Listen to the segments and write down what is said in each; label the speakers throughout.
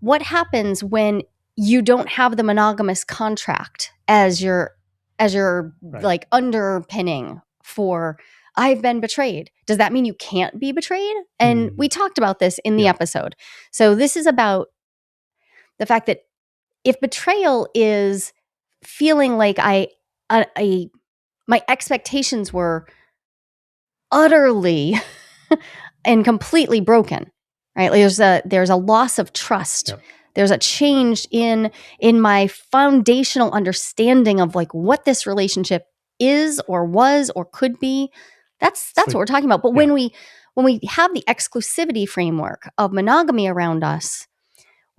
Speaker 1: what happens when you don't have the monogamous contract as your
Speaker 2: Right.
Speaker 1: like underpinning for I've been betrayed? Does that mean you can't be betrayed? And we talked about this in the
Speaker 2: Yeah.
Speaker 1: episode. So this is about the fact that if betrayal is feeling like my expectations were utterly and completely broken, right? There's a loss of trust.
Speaker 2: Yep.
Speaker 1: There's a change in my foundational understanding of like what this relationship is or was or could be. That's
Speaker 2: like-
Speaker 1: what we're talking about. But
Speaker 2: yeah.
Speaker 1: when we have the exclusivity framework of monogamy around us,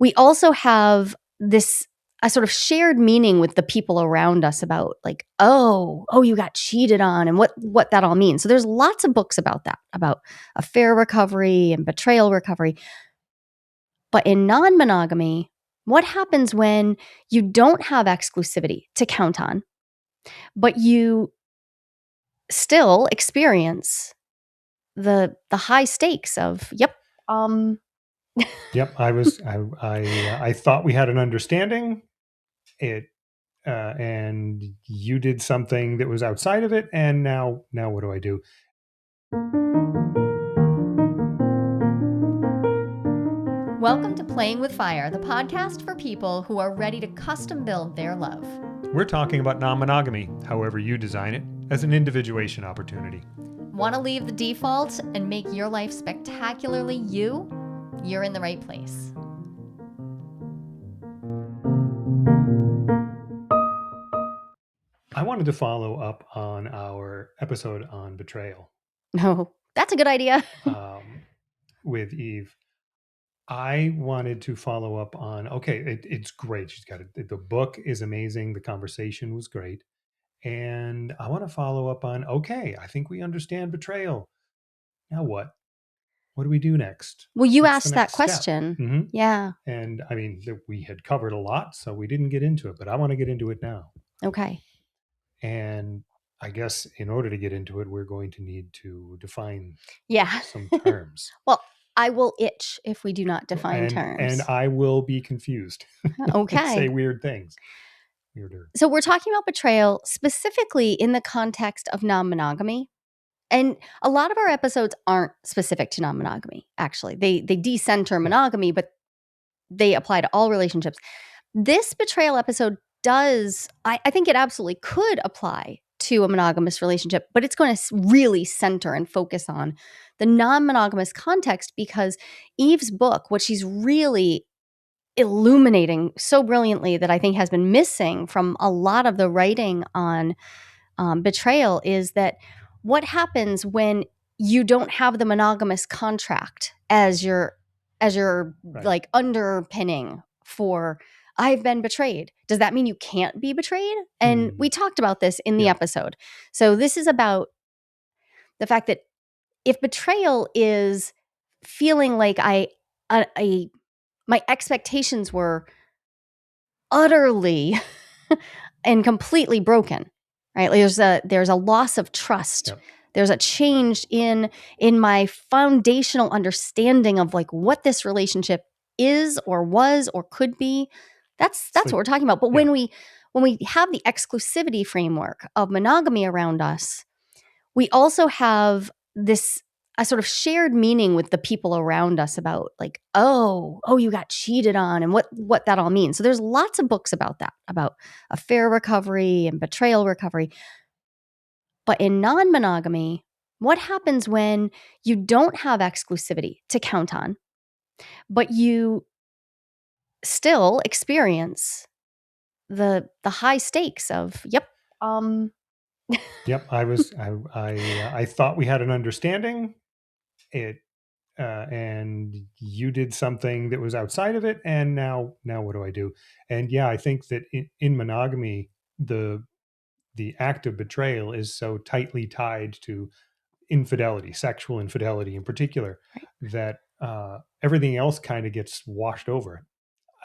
Speaker 1: we also have this a sort of shared meaning with the people around us about like, oh, you got cheated on and what that all means. So there's lots of books about that, about affair recovery and betrayal recovery. But in non-monogamy, what happens when you don't have exclusivity to count on, but you still experience the high stakes of,
Speaker 2: Yep. I thought we had an understanding. And you did something that was outside of it. And now what do I do?
Speaker 1: Welcome to Playing with Fire, the podcast for people who are ready to custom build their love.
Speaker 2: We're talking about non-monogamy, however you design it, as an individuation opportunity.
Speaker 1: Want to leave the default and make your life spectacularly you? You're in the right place.
Speaker 2: I wanted to follow up on our episode on betrayal
Speaker 1: No, that's a good idea.
Speaker 2: with Eve. I wanted to follow up on, it's great. She's got it. The book is amazing. The conversation was great. And I want to follow up on, I think we understand betrayal. Now what? What do we do next?
Speaker 1: Well, you
Speaker 2: What's the
Speaker 1: asked that
Speaker 2: next step?
Speaker 1: question.
Speaker 2: Mhm.
Speaker 1: Yeah.
Speaker 2: And I mean, we had covered a lot, so we didn't get into it, but I want to get into it now.
Speaker 1: Okay.
Speaker 2: And I guess in order to get into it, we're going to need to define
Speaker 1: Yeah.
Speaker 2: some terms.
Speaker 1: Well, I will itch if we do not define terms.
Speaker 2: And I will be confused.
Speaker 1: Okay.
Speaker 2: Say weird things. Weirder.
Speaker 1: So we're talking about betrayal specifically in the context of non-monogamy. And a lot of our episodes aren't specific to non-monogamy, actually. They decenter monogamy, but they apply to all relationships. This betrayal episode does, I think it absolutely could apply to a monogamous relationship, but it's going to really center and focus on the non-monogamous context because Eve's book, what she's really illuminating so brilliantly that I think has been missing from a lot of the writing on betrayal is that what happens when you don't have the monogamous contract as your
Speaker 2: Right.
Speaker 1: like underpinning for I've been betrayed. Does that mean you can't be betrayed? And we talked about this in the episode. So this is about the fact that if betrayal is feeling like my expectations were utterly and completely broken, right? There's a loss of trust.
Speaker 2: Yep.
Speaker 1: There's a change in my foundational understanding of like what this relationship is or was or could be. That's what we're talking about. But when we have the exclusivity framework of monogamy around us, we also have this a sort of shared meaning with the people around us about like, oh, you got cheated on and what that all means. So there's lots of books about that, about affair recovery and betrayal recovery. But in non-monogamy, what happens when you don't have exclusivity to count on, but you still experience the high stakes of,
Speaker 2: I thought we had an understanding. And you did something that was outside of it. And now what do I do? And I think that in monogamy, the act of betrayal is so tightly tied to infidelity, sexual infidelity in particular, that everything else kind of gets washed over.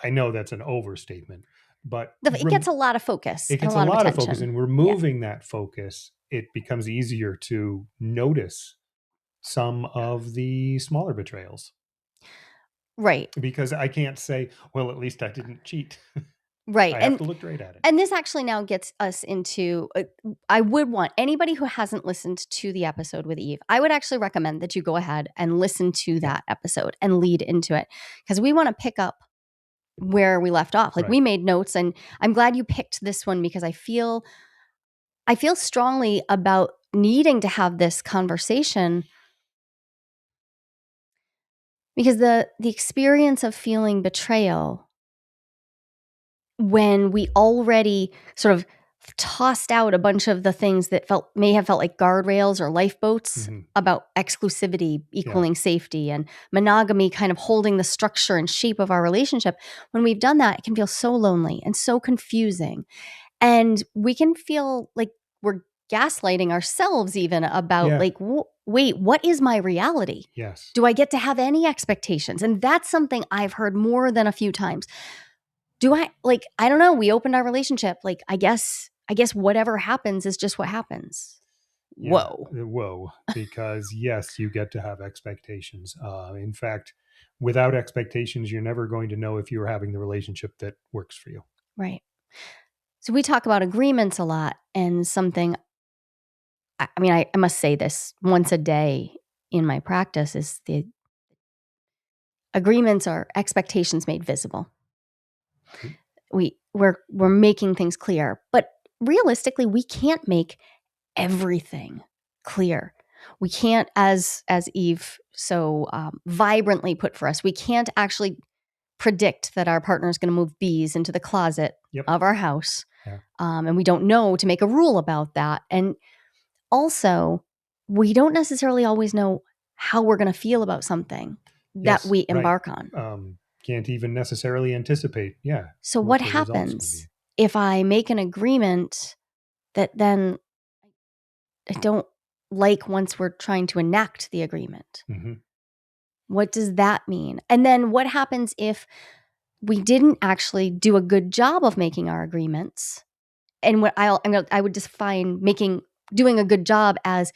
Speaker 2: I know that's an overstatement, but
Speaker 1: it gets a lot of focus.
Speaker 2: It gets a lot of focus, and removing that focus, it becomes easier to notice some of the smaller betrayals.
Speaker 1: Right.
Speaker 2: Because I can't say, well, at least I didn't cheat.
Speaker 1: Right.
Speaker 2: I have to look straight at it.
Speaker 1: And this actually now gets us into, I would want anybody who hasn't listened to the episode with Eve, I would actually recommend that you go ahead and listen to that episode and lead into it, because we want to pick up where we left off. Like, we made notes, and I'm glad you picked this one, because I feel strongly about needing to have this conversation, because the experience of feeling betrayal when we already sort of tossed out a bunch of the things that may have felt like guardrails or lifeboats about exclusivity equaling safety, and monogamy kind of holding the structure and shape of our relationship. When we've done that, it can feel so lonely and so confusing. And we can feel like we're gaslighting ourselves even about like, wait, what is my reality?
Speaker 2: Yes.
Speaker 1: Do I get to have any expectations? And that's something I've heard more than a few times. I don't know. We opened our relationship. Like, I guess whatever happens is just what happens.
Speaker 2: Yeah.
Speaker 1: Whoa.
Speaker 2: Whoa. Because yes, you get to have expectations. In fact, without expectations, you're never going to know if you're having the relationship that works for you.
Speaker 1: Right. So we talk about agreements a lot, and something, I must say this once a day in my practice, is the agreements are expectations made visible. We're making things clear, but realistically, we can't make everything clear. We can't, as Eve so vibrantly put for us, we can't actually predict that our partner is going to move bees into the closet of our house.
Speaker 2: Yeah.
Speaker 1: And we don't know to make a rule about that. And also, we don't necessarily always know how we're going to feel about something that we embark on.
Speaker 2: Can't even necessarily anticipate. Yeah.
Speaker 1: So what happens if I make an agreement that then I don't like once we're trying to enact the agreement? What does that mean? And then what happens if we didn't actually do a good job of making our agreements? And what I would define doing a good job as,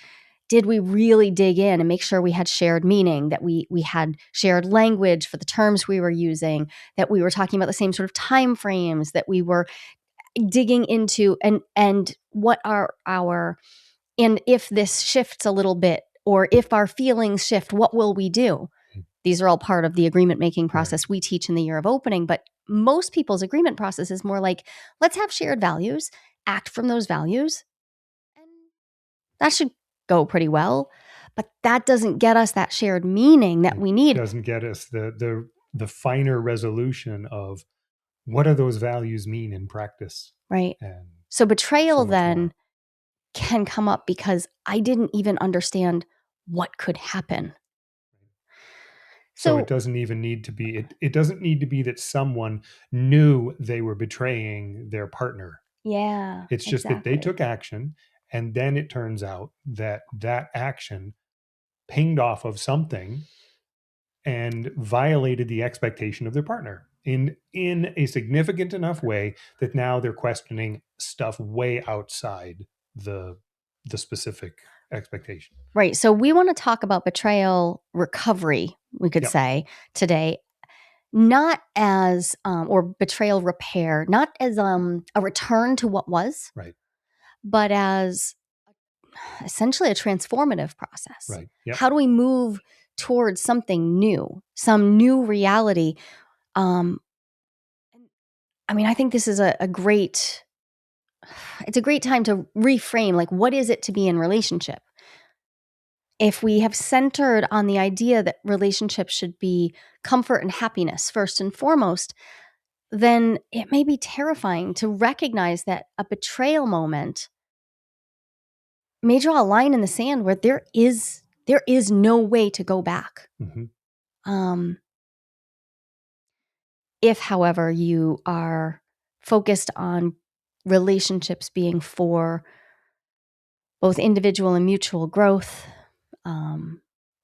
Speaker 1: did we really dig in and make sure we had shared meaning, that we had shared language for the terms we were using, that we were talking about the same sort of time frames, that we were digging into, and what are and if this shifts a little bit, or if our feelings shift, what will we do? These are all part of the agreement making process we teach in the year of opening. But most people's agreement process is more like, let's have shared values, act from those values, and that should go pretty well. But that doesn't get us that shared meaning that we need.
Speaker 2: It doesn't get us the finer resolution of what do those values mean in practice.
Speaker 1: Right. So betrayal then can come up because I didn't even understand what could happen.
Speaker 2: So it doesn't even need to be, it doesn't need to be that someone knew they were betraying their partner.
Speaker 1: Yeah.
Speaker 2: It's just that they took action, and then it turns out that action pinged off of something and violated the expectation of their partner in a significant enough way that now they're questioning stuff way outside the specific expectation.
Speaker 1: Right. So we want to talk about betrayal recovery, we could say today, not as, or betrayal repair, not as a return to what was, but as essentially a transformative process.
Speaker 2: Right. Yep.
Speaker 1: How do we move towards something new, some new reality? I think this is a great time to reframe, like, what is it to be in relationship? If we have centered on the idea that relationships should be comfort and happiness first and foremost, then it may be terrifying to recognize that a betrayal moment may draw a line in the sand where there is no way to go back. If, however, you are focused on relationships being for both individual and mutual growth,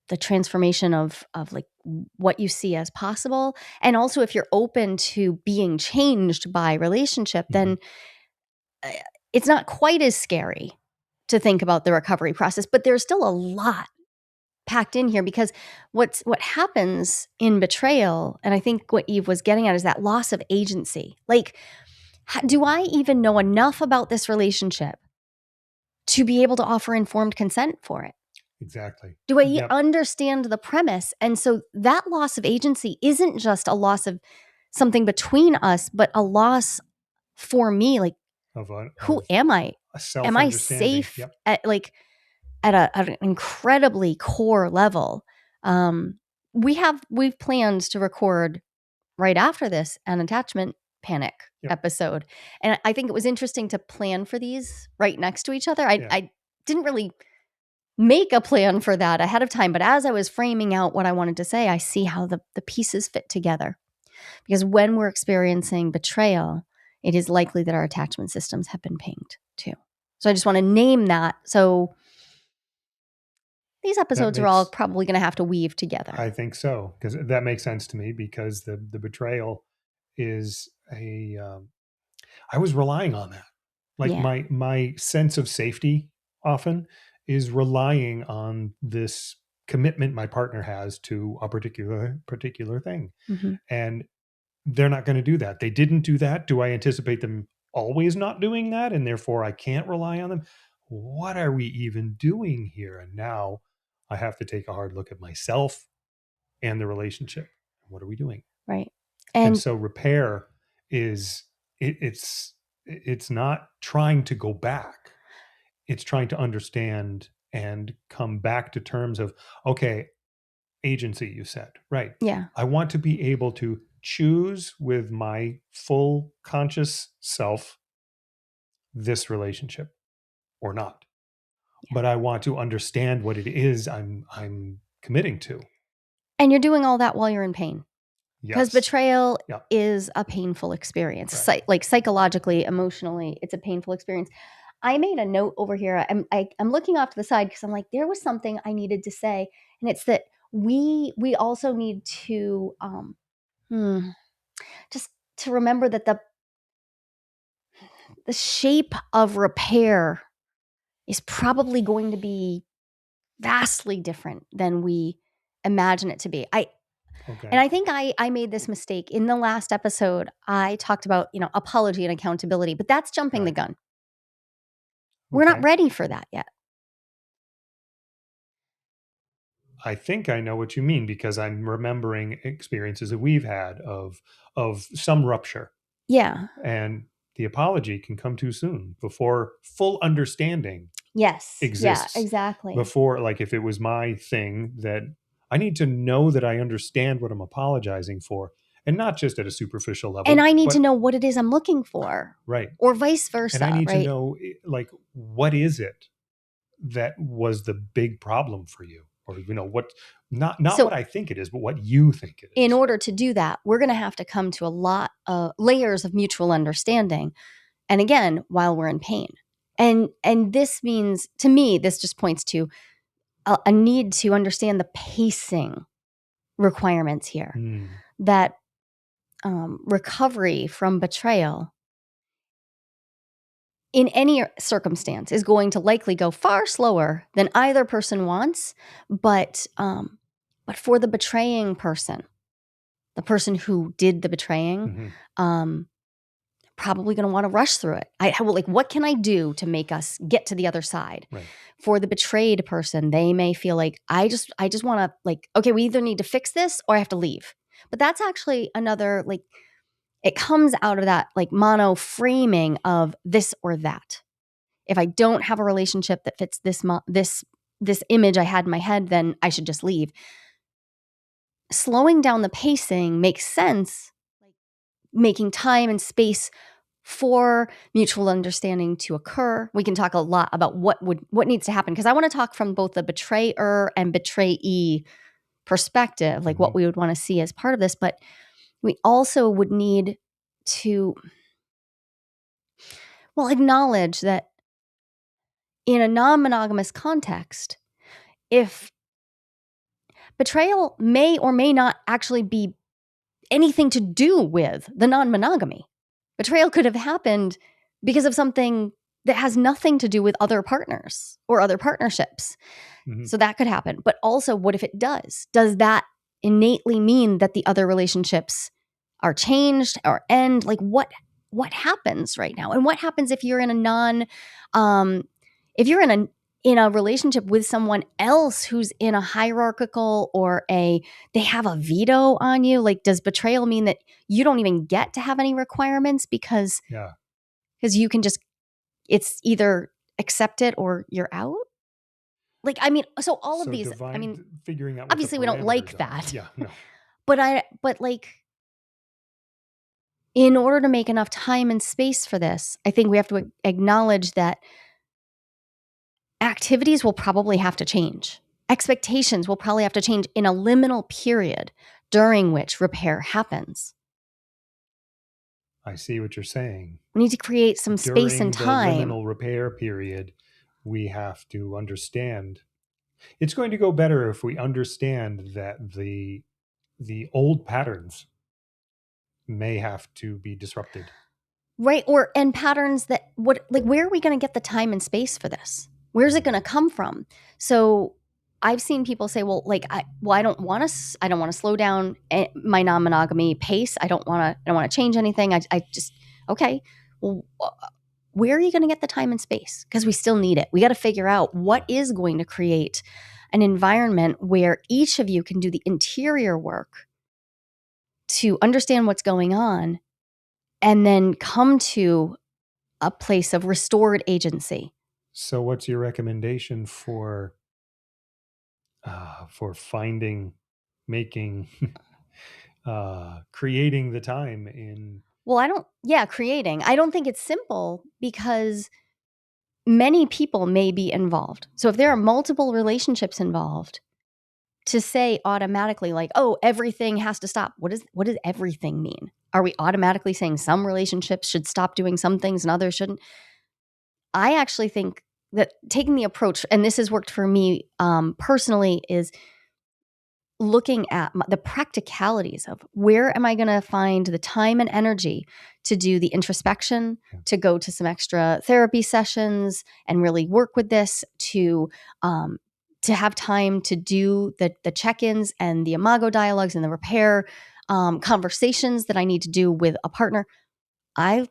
Speaker 1: the transformation of like what you see as possible, and also if you're open to being changed by relationship, then it's not quite as scary to think about the recovery process. But there's still a lot packed in here, because what happens in betrayal, and I think what Eve was getting at, is that loss of agency. Like, do I even know enough about this relationship to be able to offer informed consent for it?
Speaker 2: Exactly.
Speaker 1: Do I
Speaker 2: Yep.
Speaker 1: understand the premise? And so that loss of agency isn't just a loss of something between us, but a loss for me. Like, who am I?
Speaker 2: A
Speaker 1: Am I
Speaker 2: self-understanding.
Speaker 1: safe
Speaker 2: Yep.
Speaker 1: at an incredibly core level? We've planned to record right after this an attachment panic episode. And I think it was interesting to plan for these right next to each other. I didn't really make a plan for that ahead of time, but as I was framing out what I wanted to say, I see how the pieces fit together. Because when we're experiencing betrayal, it is likely that our attachment systems have been pinged too. So I just want to name that. So these episodes are all probably going to have to weave together.
Speaker 2: I think so, because that makes sense to me, because the betrayal is I was relying on that. Like my sense of safety often is relying on this commitment my partner has to a particular thing.
Speaker 1: Mm-hmm.
Speaker 2: And they're not going to do that. They didn't do that. Do I anticipate them always not doing that, and therefore I can't rely on them? What are we even doing here? And now I have to take a hard look at myself and the relationship. What are we doing?
Speaker 1: Right.
Speaker 2: And so repair is it's not trying to go back. It's trying to understand and come back to terms of, okay, agency, you said, right?
Speaker 1: Yeah.
Speaker 2: I want to be able to choose with my full conscious self this relationship or not. Yeah. But I want to understand what it is I'm committing to.
Speaker 1: And you're doing all that while you're in pain. Because betrayal
Speaker 2: Yeah.
Speaker 1: is a painful experience. Like psychologically, emotionally, it's a painful experience. I made a note over here. I'm looking off to the side because I'm like, there was something I needed to say. And it's that we also need to just to remember that the shape of repair is probably going to be vastly different than we imagine it to be. And I think I made this mistake in the last episode. I talked about, apology and accountability, but that's jumping the gun. We're not ready for that yet.
Speaker 2: I think I know what you mean, because I'm remembering experiences that we've had of some rupture.
Speaker 1: Yeah.
Speaker 2: And the apology can come too soon, before full understanding exists.
Speaker 1: Yeah, exactly.
Speaker 2: Before, like, if it was my thing, that I need to know that I understand what I'm apologizing for, and not just at a superficial level.
Speaker 1: And I need to know what it is I'm looking for.
Speaker 2: Right.
Speaker 1: Or vice versa.
Speaker 2: And I need to know, like, what is it that was the big problem for you? Or, what, not what I think it is, but what you think it is.
Speaker 1: In order to do that, we're going to have to come to a lot of layers of mutual understanding. And again, while we're in pain. And this means, to me, this just points to a need to understand the pacing requirements here. That recovery from betrayal in any circumstance is going to likely go far slower than either person wants, but for the betraying person, the person who did the betraying, probably going to want to rush through it. What can I do to make us get to the other side?
Speaker 2: Right.
Speaker 1: For the betrayed person, they may feel like, I just want to, okay, we either need to fix this or I have to leave. But that's actually another, it comes out of that mono framing of this or that. If I don't have a relationship that fits this image I had in my head, then I should just leave. Slowing down the pacing makes sense, making time and space for mutual understanding to occur. We can talk a lot about what needs to happen, because I want to talk from both the betrayer and betrayee perspective, what we would want to see as part of this. But we also would need to, acknowledge that in a non-monogamous context, if betrayal may or may not actually be anything to do with the non-monogamy. Betrayal could have happened because of something that has nothing to do with other partners or other partnerships.
Speaker 2: Mm-hmm.
Speaker 1: So that could happen. But also, what if it does? Does that innately mean that the other relationships are changed or end? Like what happens right now? And what happens if you're in if you're in a relationship with someone else who's in a hierarchical or they have a veto on you? Like, does betrayal mean that you don't even get to have any requirements because you can just, it's either accept it or you're out? Like, I mean, so all of these, I mean,
Speaker 2: figuring out what
Speaker 1: obviously we don't like
Speaker 2: are.
Speaker 1: that.
Speaker 2: Yeah, no.
Speaker 1: But like, in order to make enough time and space for this, I think we have to acknowledge that activities will probably have to change. Expectations will probably have to change in a liminal period during which repair happens.
Speaker 2: I see what you're saying.
Speaker 1: We need to create some space and time.
Speaker 2: During the liminal repair period, we have to understand. It's going to go better if we understand that the old patterns may have to be disrupted.
Speaker 1: Right. And patterns that where are we going to get the time and space for this? Where's it going to come from? So I've seen people say, well, like, I don't want to slow down my non-monogamy pace. I don't want to change anything. I just, okay. Well, where are you going to get the time and space? Because we still need it. We got to figure out what is going to create an environment where each of you can do the interior work to understand what's going on and then come to a place of restored agency.
Speaker 2: So what's your recommendation for finding, making, creating the time in?
Speaker 1: Well, creating. I don't think it's simple because many people may be involved. So if there are multiple relationships involved, to say automatically like, oh, everything has to stop. What does everything mean? Are we automatically saying some relationships should stop doing some things and others shouldn't? I actually think that taking the approach, and this has worked for me personally, is looking at the practicalities of where am I going to find the time and energy to do the introspection, to go to some extra therapy sessions and really work with this, to have time to do the check-ins and the imago dialogues and the repair conversations that I need to do with a partner. I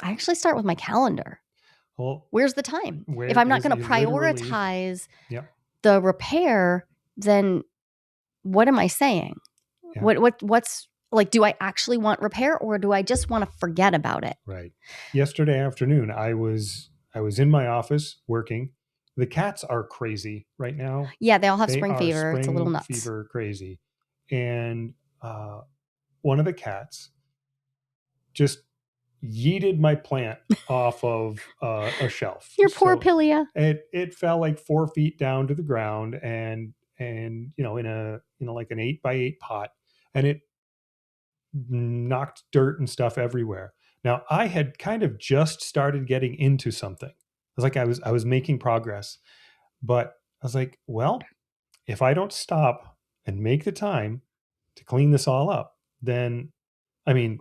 Speaker 1: actually start with my calendar.
Speaker 2: Well,
Speaker 1: where's the time? If I'm not going to prioritize the repair, then what am I saying? Yeah. What's like, do I actually want repair or do I just want to forget about it?
Speaker 2: Right. Yesterday afternoon, I was in my office working. The cats are crazy right now.
Speaker 1: Yeah, they all have spring fever. It's a little nuts.
Speaker 2: Fever crazy. And one of the cats just yeeted my plant off of a shelf.
Speaker 1: Your poor Pilia.
Speaker 2: It fell like 4 feet down to the ground and in like an 8x8 pot, and it knocked dirt and stuff everywhere. Now I had kind of just started getting into something. It was like I was making progress, but I was like, well, if I don't stop and make the time to clean this all up, then, I mean,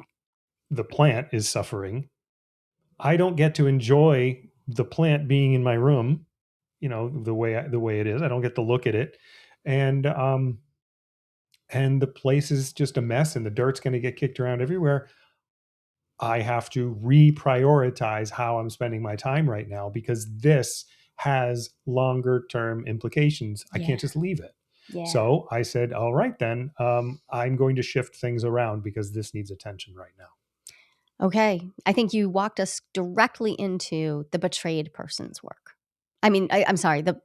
Speaker 2: the plant is suffering. I don't get to enjoy the plant being in my room, the way it is. I don't get to look at it. And the place is just a mess and the dirt's going to get kicked around everywhere. I have to reprioritize how I'm spending my time right now because this has longer term implications. I can't just leave it. Yeah. So I said, all right, then I'm going to shift things around because this needs attention right now.
Speaker 1: Okay. I think you walked us directly into the betrayed person's work. I mean, I'm sorry, the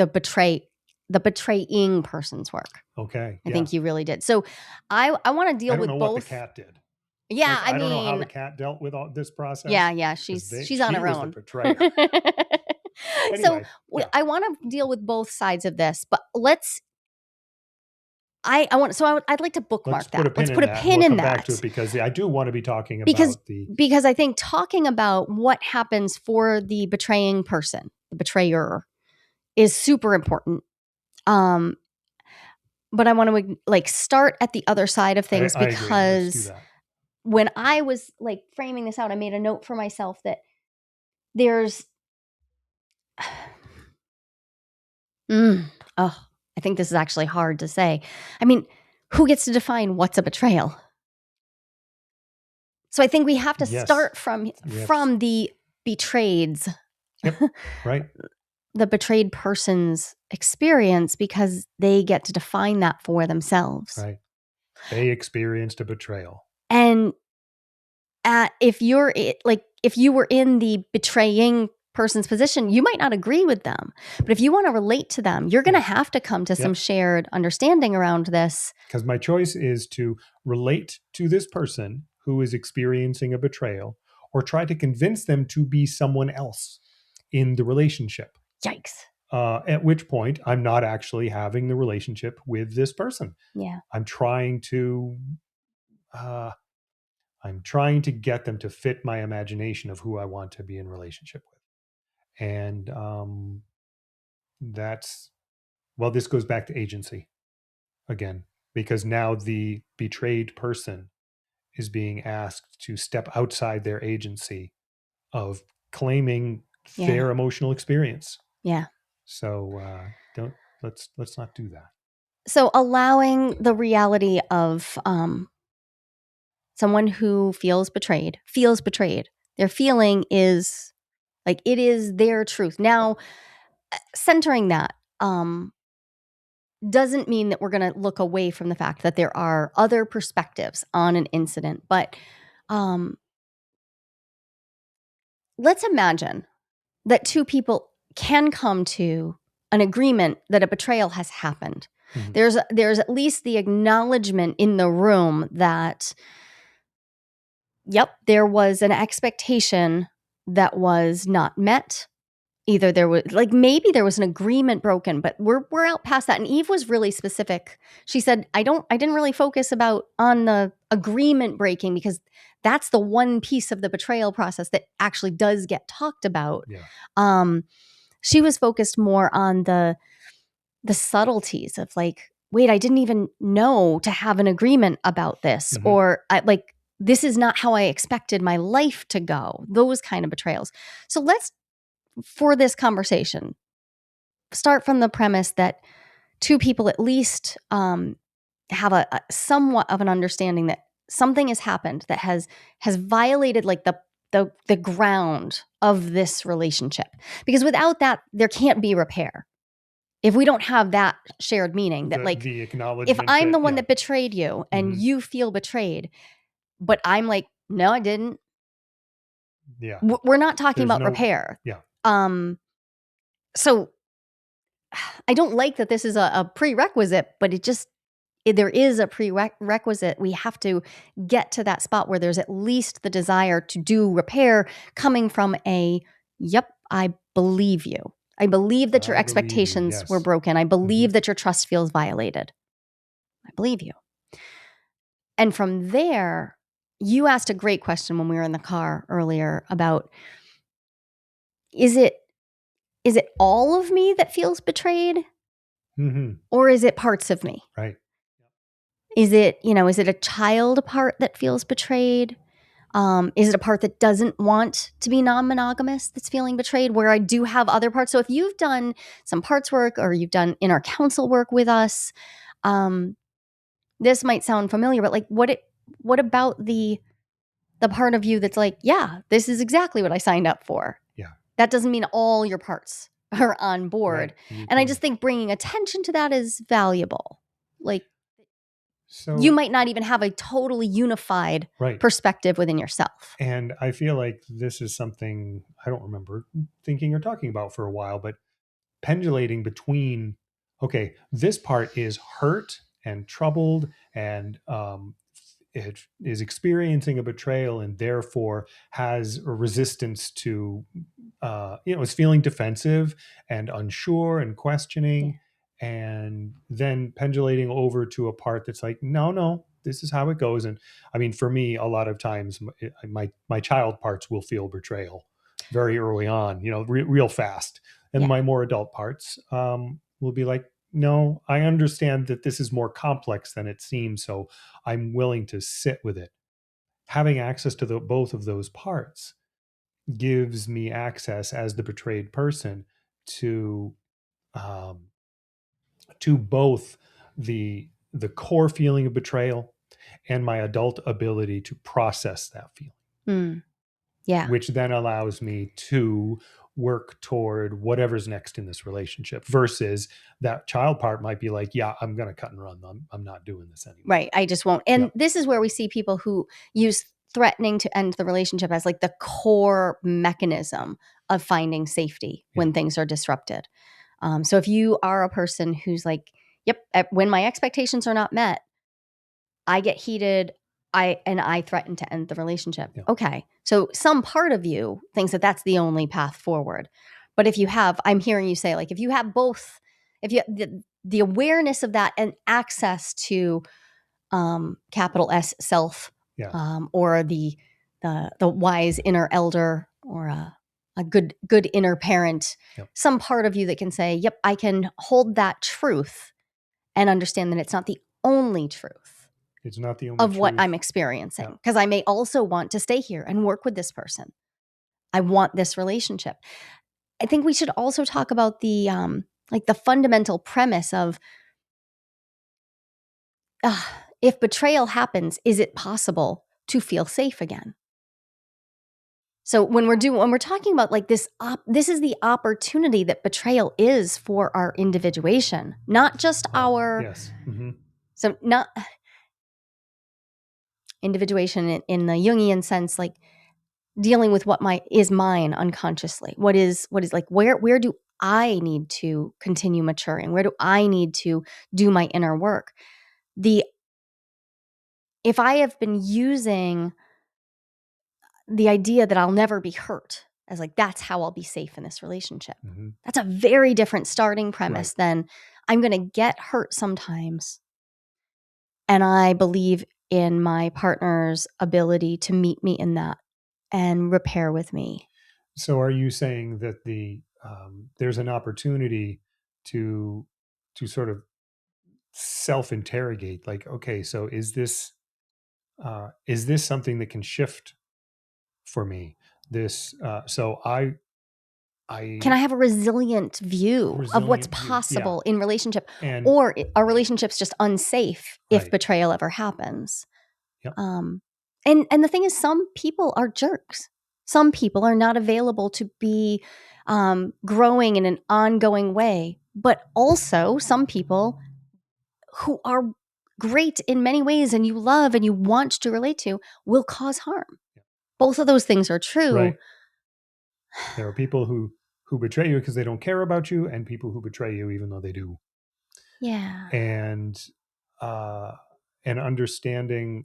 Speaker 1: betraying person's work.
Speaker 2: Okay.
Speaker 1: I think you really did. So I want to deal with both. I don't know what
Speaker 2: the cat did.
Speaker 1: Yeah,
Speaker 2: like, I don't know how the cat dealt with all this process.
Speaker 1: Yeah, she's on her own.
Speaker 2: The betrayer.
Speaker 1: Anyway, so I want to deal with both sides of this, but I'd like to bookmark that. Let's put a pin in that.
Speaker 2: Back to it because I do want to be talking about
Speaker 1: because I think talking about what happens for the betraying person, the betrayer, is super important. But I want to start at the other side of things because when I was framing this out, I made a note for myself that there's oh, I think this is actually hard to say. I mean, who gets to define what's a betrayal? So I think we have to start from the betrayeds.
Speaker 2: Yep. Right.
Speaker 1: The betrayed person's experience, because they get to define that for themselves.
Speaker 2: Right. They experienced a betrayal.
Speaker 1: And if you were in the betraying person's position, you might not agree with them. But if you want to relate to them, you're going to have to come to some shared understanding around this.
Speaker 2: Because my choice is to relate to this person who is experiencing a betrayal, or try to convince them to be someone else in the relationship.
Speaker 1: Yikes.
Speaker 2: At which point I'm not actually having the relationship with this person.
Speaker 1: Yeah.
Speaker 2: I'm trying to get them to fit my imagination of who I want to be in relationship with. And this goes back to agency again, because now the betrayed person is being asked to step outside their agency of claiming their emotional experience.
Speaker 1: Yeah.
Speaker 2: So let's not do that.
Speaker 1: So allowing the reality of someone who feels betrayed. Their feeling is like, it is their truth. Now, centering that doesn't mean that we're going to look away from the fact that there are other perspectives on an incident. But let's imagine that two people can come to an agreement that a betrayal has happened. Mm-hmm. There's at least the acknowledgement in the room that, yep, there was an expectation that was not met. Either there was, like, maybe there was an agreement broken, but we're out past that. And Eve was really specific. She said, I didn't really focus on the agreement breaking, because that's the one piece of the betrayal process that actually does get talked about. Yeah. She was focused more on the subtleties of, like, wait, I didn't even know to have an agreement about this. Mm-hmm. Or this is not how I expected my life to go. Those kind of betrayals. So let's, for this conversation, start from the premise that two people at least have a somewhat of an understanding that something has happened that has violated, like, the ground of this relationship. Because without that, there can't be repair. If we don't have that shared meaning, that the acknowledgement, if I'm the one that betrayed you and mm-hmm. you feel betrayed, but I'm like, no, I didn't. Yeah, we're not talking about repair. Yeah. So I don't like that this is a prerequisite, but there is a prerequisite. We have to get to that spot where there's at least the desire to do repair, coming from yep, I believe you. I believe that your expectations were broken. I believe mm-hmm. that your trust feels violated. I believe you. And from there, you asked a great question when we were in the car earlier about, is it all of me that feels betrayed? Mm-hmm. Or is it parts of me? Right. Is it a child part that feels betrayed? Is it a part that doesn't want to be non-monogamous that's feeling betrayed, where I do have other parts? So if you've done some parts work, or you've done inner counsel work with us, this might sound familiar, but, like, what about the part of you that's like, yeah, this is exactly what I signed up for? Yeah. That doesn't mean all your parts are on board. Right. And I just think bringing attention to that is valuable. Like, so you might not even have a totally unified perspective within yourself.
Speaker 2: And I feel like this is something I don't remember thinking or talking about for a while, but pendulating between, okay, this part is hurt and troubled and it is experiencing a betrayal, and therefore has a resistance to, is feeling defensive and unsure and questioning. Yeah. And then pendulating over to a part that's like, no, this is how it goes. And I mean, for me, a lot of times my child parts will feel betrayal very early on, real fast. And my more adult parts will be like, no, I understand that this is more complex than it seems, so I'm willing to sit with it. Having access to both of those parts gives me access as the betrayed person to um, both the core feeling of betrayal and my adult ability to process that feeling,
Speaker 1: Yeah.
Speaker 2: which then allows me to work toward whatever's next in this relationship, versus that child part might be like, yeah, I'm going to cut and run. I'm not doing this anymore.
Speaker 1: Right. I just won't. And
Speaker 2: Yeah.
Speaker 1: this is where we see people who use threatening to end the relationship as like the core mechanism of finding safety when things are disrupted. So if you are a person who's like, yep, when my expectations are not met, I get heated, I threaten to end the relationship.
Speaker 2: Yeah.
Speaker 1: Okay. So some part of you thinks that that's the only path forward. But if you have, I'm hearing you say, like, if you have both, if you have the awareness of that and access to capital S self,
Speaker 2: Yeah.
Speaker 1: or the wise inner elder, or a good inner parent,
Speaker 2: Yep.
Speaker 1: some part of you that can say, yep, I can hold that truth and understand that it's not the only truth
Speaker 2: It's not the only
Speaker 1: of what
Speaker 2: truth.
Speaker 1: I'm experiencing, because I may also want to stay here and work with this person. I want this relationship. I think we should also talk about the like the fundamental premise of if betrayal happens, is it possible to feel safe again? So when we're talking about like this is the opportunity that betrayal is for our individuation, not just our
Speaker 2: Yes. Mm-hmm.
Speaker 1: so not individuation in the Jungian sense, like dealing with what is mine unconsciously. What is like, where do I need to continue maturing? Where do I need to do my inner work? If I have been using the idea that I'll never be hurt as like, that's how I'll be safe in this relationship.
Speaker 2: Mm-hmm.
Speaker 1: That's a very different starting premise than I'm going to get hurt sometimes. And I believe in my partner's ability to meet me in that and repair with me.
Speaker 2: So are you saying that there's an opportunity to sort of self-interrogate, like, okay, so is this something that can shift for me? So
Speaker 1: Can
Speaker 2: I
Speaker 1: I have a resilient view of what's
Speaker 2: resilient view, yeah,
Speaker 1: possible in relationship,
Speaker 2: and
Speaker 1: or our relationship's just unsafe if
Speaker 2: right,
Speaker 1: betrayal ever happens?
Speaker 2: yep,
Speaker 1: And the thing is, some people are jerks. Some people are not available to be growing in an ongoing way. But also, some people who are great in many ways and you love and you want to relate to will cause harm. Both of those things are true.
Speaker 2: right. There are people who betray you because they don't care about you, and people who betray you even though they do.
Speaker 1: Yeah.
Speaker 2: And uh and understanding,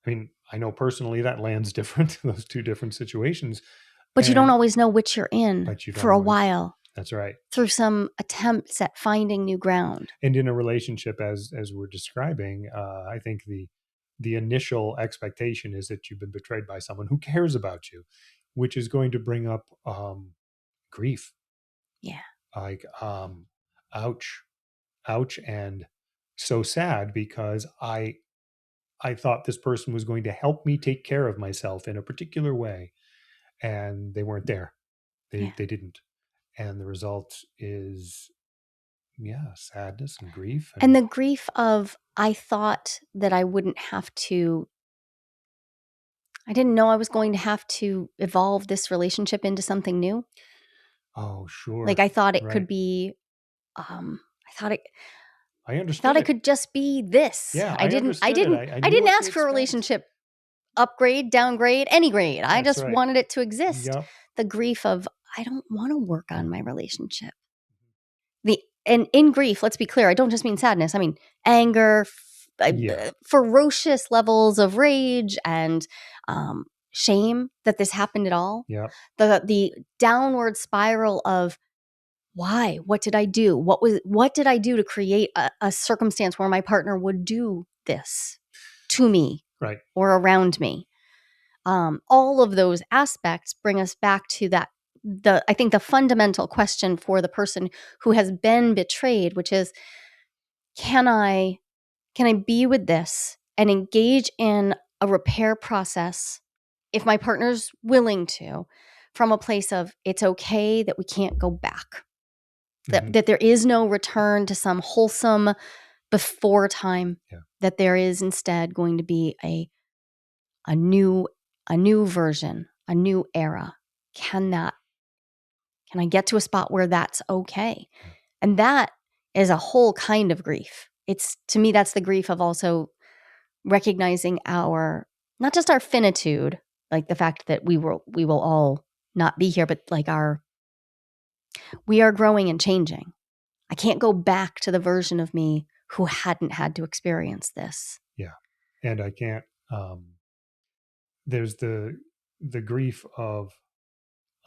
Speaker 2: I mean, I know personally that lands different, those two different situations.
Speaker 1: But you don't
Speaker 2: And
Speaker 1: always know which you're in
Speaker 2: but you
Speaker 1: for
Speaker 2: don't
Speaker 1: a
Speaker 2: always.
Speaker 1: while
Speaker 2: That's right.
Speaker 1: through some attempts at finding new ground.
Speaker 2: And in a relationship, as we're describing, I think the initial expectation is that you've been betrayed by someone who cares about you, which is going to bring up grief.
Speaker 1: Yeah.
Speaker 2: Like, ouch, ouch, and so sad, because I thought this person was going to help me take care of myself in a particular way, and they weren't there.
Speaker 1: Yeah.
Speaker 2: They didn't, and the result is, yeah, sadness and grief.
Speaker 1: And the grief of, I thought that I didn't know I was going to have to evolve this relationship into something new.
Speaker 2: Oh, sure.
Speaker 1: Like I thought it
Speaker 2: Right.
Speaker 1: could be, I thought
Speaker 2: I
Speaker 1: I
Speaker 2: understood
Speaker 1: thought it
Speaker 2: it.
Speaker 1: could just be this.
Speaker 2: Yeah,
Speaker 1: I
Speaker 2: I
Speaker 1: didn't,
Speaker 2: understood it. I knew
Speaker 1: didn't
Speaker 2: what to
Speaker 1: ask for a
Speaker 2: expect.
Speaker 1: relationship upgrade, downgrade, any grade. I
Speaker 2: That's
Speaker 1: just
Speaker 2: right.
Speaker 1: wanted it to exist.
Speaker 2: Yep.
Speaker 1: The grief of, I don't want to work on my relationship. And in grief, let's be clear, I don't just mean sadness. I mean anger,
Speaker 2: Yeah.
Speaker 1: ferocious levels of rage and shame that this happened at all.
Speaker 2: Yep.
Speaker 1: The downward spiral of why? What did I do? What did I do to create a circumstance where my partner would do this to me,
Speaker 2: Right.
Speaker 1: or around me? All of those aspects bring us back to that. I think the fundamental question for the person who has been betrayed, which is, can I be with this and engage in a repair process if my partner's willing to, from a place of it's okay that we can't go back, that there is no return to some wholesome before time, that there is instead going to be a new version, a new era. Can I get to a spot where that's okay? And that is a whole kind of grief. To me, that's the grief of also recognizing not just our finitude, like the fact that we will all not be here, but like we are growing and changing. I can't go back to the version of me who hadn't had to experience this.
Speaker 2: Yeah. And I can't, there's the grief of,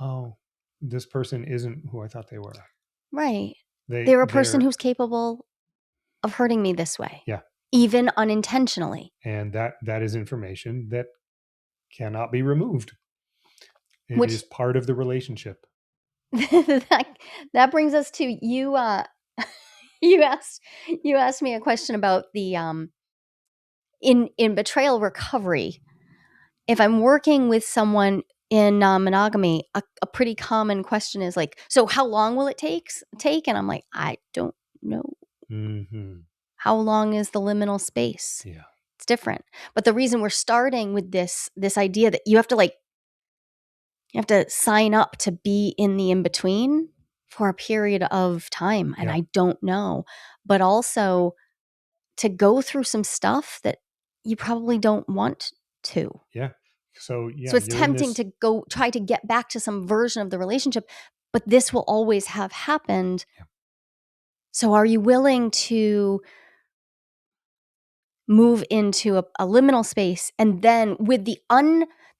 Speaker 2: oh, this person isn't who I thought they were.
Speaker 1: Right. They're a person who's capable of hurting me this way.
Speaker 2: Yeah.
Speaker 1: Even unintentionally.
Speaker 2: And that is information that cannot be removed. It is part of the relationship.
Speaker 1: that brings us to you. You asked me a question about the in betrayal recovery. If I'm working with someone in non-monogamy, a pretty common question is like, so how long will it take? And I'm like, I don't know. How long is the liminal space?
Speaker 2: Yeah.
Speaker 1: It's different. But the reason we're starting with this idea that you have to sign up to be in the in-between for a period of time. And I don't know. But also to go through some stuff that you probably don't want to.
Speaker 2: Yeah. So
Speaker 1: it's tempting to go try to get back to some version of the relationship, but this will always have happened.
Speaker 2: Yeah.
Speaker 1: So are you willing to move into a liminal space, and then with the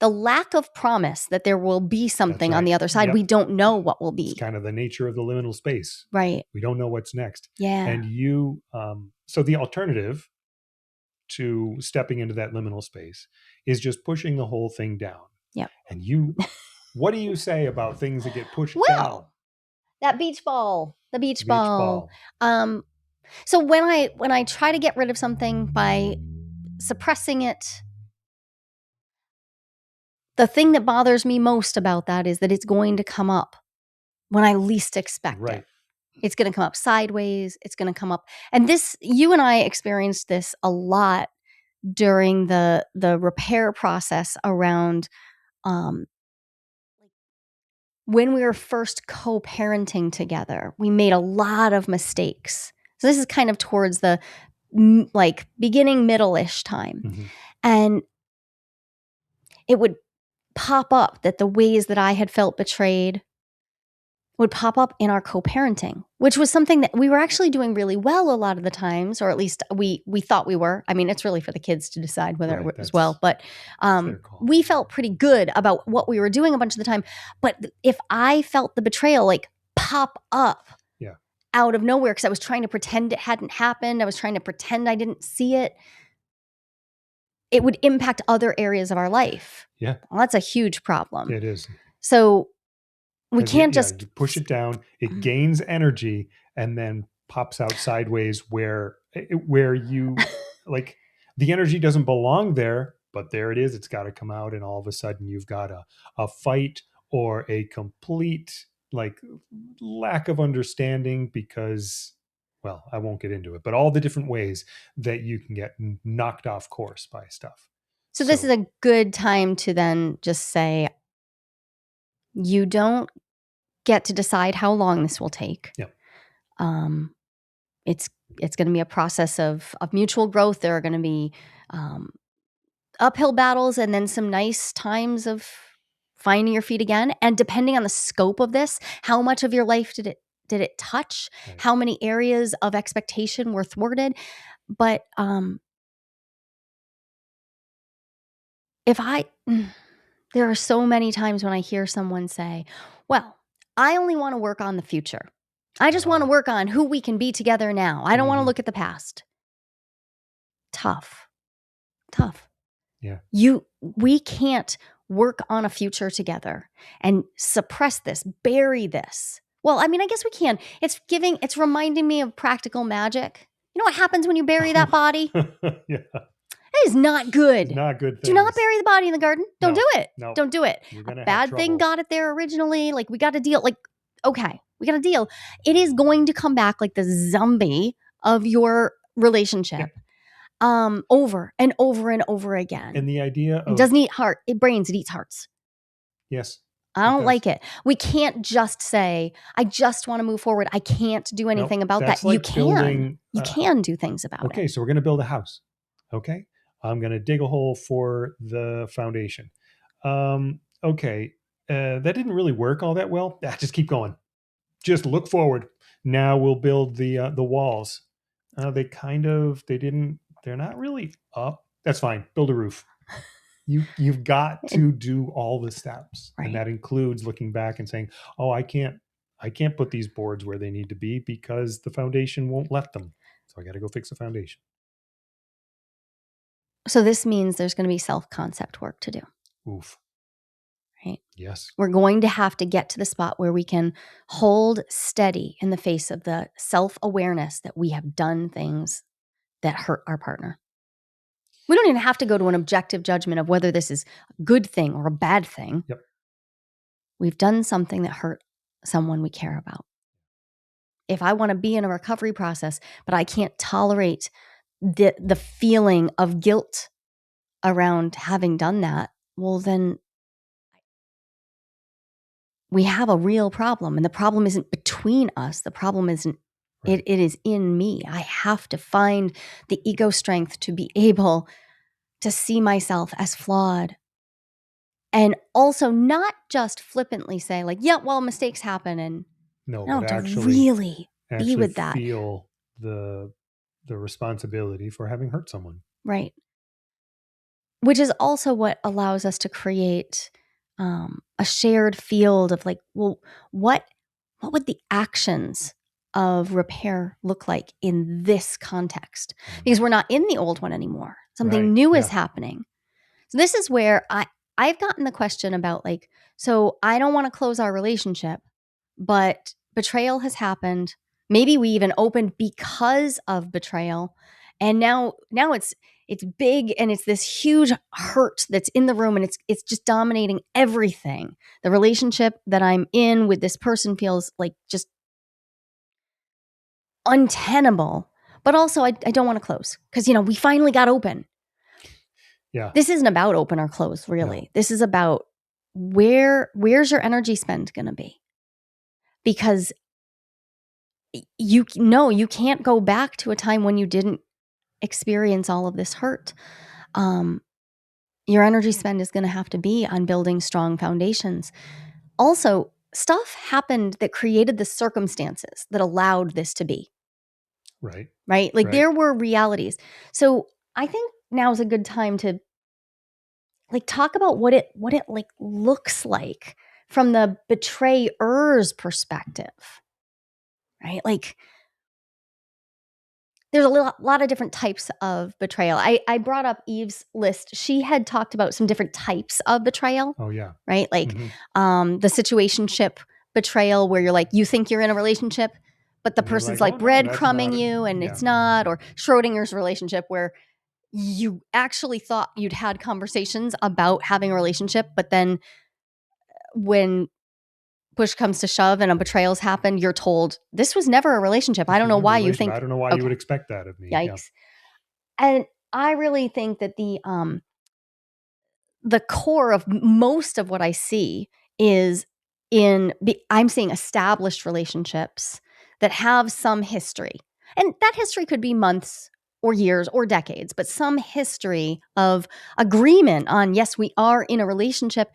Speaker 1: lack of promise that there will be something on the other side, we don't know what will be.
Speaker 2: It's kind of the nature of the liminal space.
Speaker 1: Right.
Speaker 2: We don't know what's next.
Speaker 1: Yeah.
Speaker 2: And so the alternative to stepping into that liminal space is just pushing the whole thing down.
Speaker 1: Yeah.
Speaker 2: And what do you say about things that get pushed down?
Speaker 1: That beach ball, the beach ball. So when I try to get rid of something by suppressing it, the thing that bothers me most about that is that it's going to come up when I least expect it. It's going to come up sideways. It's going to come up. And you and I experienced this a lot during the repair process around when we were first co-parenting together. We made a lot of mistakes. So this is kind of towards the beginning, middle-ish time.
Speaker 2: Mm-hmm.
Speaker 1: And it would pop up that the ways that I had felt betrayed would pop up in our co-parenting, which was something that we were actually doing really well a lot of the times, or at least we thought we were. I mean, it's really for the kids to decide whether it was well, but we felt pretty good about what we were doing a bunch of the time. But if I felt the betrayal pop up out of nowhere because I was trying to pretend it hadn't happened, I was trying to pretend I didn't see it, it would impact other areas of our life.
Speaker 2: Yeah.
Speaker 1: Well, that's a huge problem.
Speaker 2: It is.
Speaker 1: So we can't just
Speaker 2: you push it down, it gains energy, and then pops out sideways where you the energy doesn't belong there, but there it is. It's got to come out, and all of a sudden you've got a fight or a complete lack of understanding because, well, I won't get into it, but all the different ways that you can get knocked off course by stuff.
Speaker 1: So this is a good time to then just say, you don't get to decide how long this will take.
Speaker 2: Yeah.
Speaker 1: It's going to be a process of mutual growth. There are going to be uphill battles and then some nice times of finding your feet again. And depending on the scope of this, how much of your life did it touch? Right. How many areas of expectation were thwarted? But there are so many times when I hear someone say, well, I only want to work on the future. I just want to work on who we can be together now. I don't want to look at the past. Tough.
Speaker 2: Yeah.
Speaker 1: We can't work on a future together and suppress this, bury this. Well, I mean, I guess we can. It's reminding me of Practical Magic. You know what happens when you bury that body?
Speaker 2: Yeah.
Speaker 1: That is not good.
Speaker 2: It's not good things.
Speaker 1: Do not bury the body in the garden. Don't do it.
Speaker 2: No.
Speaker 1: Don't do it.
Speaker 2: You're gonna
Speaker 1: A
Speaker 2: have
Speaker 1: bad thing
Speaker 2: trouble.
Speaker 1: got it there originally. Like, we got to deal. Like, okay, we got to deal. It is going to come back like the zombie of your relationship. Over and over and over again.
Speaker 2: And the idea of
Speaker 1: it doesn't eat brains, it eats hearts.
Speaker 2: Yes.
Speaker 1: I don't like it. We can't just say, I just want to move forward. I can't do anything about that.
Speaker 2: Like
Speaker 1: you can do things about it.
Speaker 2: Okay, so we're going to build a house. Okay. I'm going to dig a hole for the foundation. Okay. That didn't really work all that well. Just keep going. Just look forward. Now we'll build the walls. They're not really up. That's fine. Build a roof. You've got to do all the steps.
Speaker 1: Right.
Speaker 2: And that includes looking back and saying, oh, I can't put these boards where they need to be because the foundation won't let them. So I got to go fix the foundation.
Speaker 1: So this means there's going to be self-concept work to do.
Speaker 2: Oof.
Speaker 1: Right?
Speaker 2: Yes.
Speaker 1: We're going to have to get to the spot where we can hold steady in the face of the self-awareness that we have done things that hurt our partner. We don't even have to go to an objective judgment of whether this is a good thing or a bad thing.
Speaker 2: Yep.
Speaker 1: We've done something that hurt someone we care about. If I want to be in a recovery process, but I can't tolerate the feeling of guilt around having done that, well, then we have a real problem. And the problem isn't between us. The problem isn't, it is in me. I have to find the ego strength to be able to see myself as flawed. And also not just flippantly say like, yeah, well, mistakes happen. And
Speaker 2: but
Speaker 1: to
Speaker 2: actually
Speaker 1: really be with that.
Speaker 2: Feel the responsibility for having hurt someone.
Speaker 1: Right. Which is also what allows us to create a shared field of like, well, what would the actions of repair look like in this context? Because we're not in the old one anymore. Something new is happening. So this is where I've gotten the question about like, so I don't want to close our relationship, but betrayal has happened. Maybe we even opened because of betrayal. And now it's big and it's this huge hurt that's in the room and it's just dominating everything. The relationship that I'm in with this person feels like just untenable. But also I don't want to close because, we finally got open.
Speaker 2: Yeah.
Speaker 1: This isn't about open or close, really. No. This is about where's your energy spend going to be? Because you can't go back to a time when you didn't experience all of this hurt. Your energy spend is going to have to be on building strong foundations. Also, stuff happened that created the circumstances that allowed this to be.
Speaker 2: Right.
Speaker 1: Like there were realities. So I think now is a good time to like talk about what it like looks like from the betrayer's perspective. Right? Like there's a lot of different types of betrayal. I brought up Eve's list. She had talked about some different types of betrayal.
Speaker 2: Oh, yeah.
Speaker 1: Right? Like the situationship betrayal where you're like, you think you're in a relationship, but the person's like breadcrumbing you and it's not. Or Schrodinger's relationship where you actually thought you'd had conversations about having a relationship, but then when push comes to shove and a betrayal's happened, you're told this was never a relationship. I don't know why you think.
Speaker 2: I don't know why you would expect that of me.
Speaker 1: Yikes. Yeah. And I really think that the core of most of what I see is I'm seeing established relationships that have some history. And that history could be months or years or decades, but some history of agreement on, yes, we are in a relationship,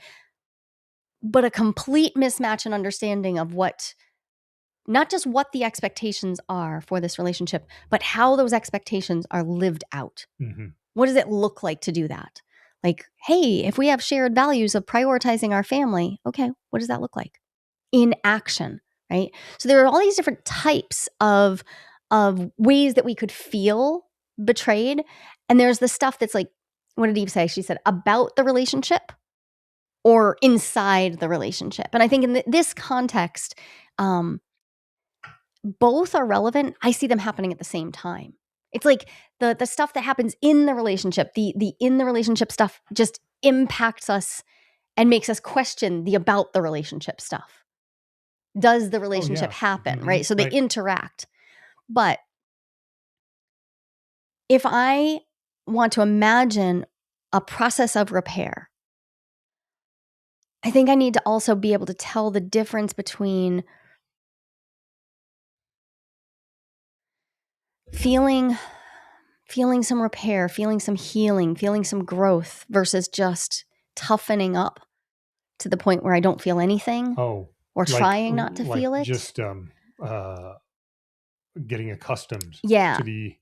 Speaker 1: but a complete mismatch in understanding of not just what the expectations are for this relationship, but how those expectations are lived out.
Speaker 2: Mm-hmm.
Speaker 1: What does it look like to do that? Like, hey, if we have shared values of prioritizing our family, okay, what does that look like? In action, right? So there are all these different types of ways that we could feel betrayed. And there's the stuff that's like, what did Eve say? She said, about the relationship or inside the relationship. And I think in this context, both are relevant. I see them happening at the same time. It's like the stuff that happens in the relationship, the in the relationship stuff just impacts us and makes us question the about the relationship stuff. Does the relationship happen, right? So they interact. But if I want to imagine a process of repair, I think I need to also be able to tell the difference between feeling some repair, feeling some healing, feeling some growth versus just toughening up to the point where I don't feel anything. Or trying not to feel it.
Speaker 2: Just getting accustomed to the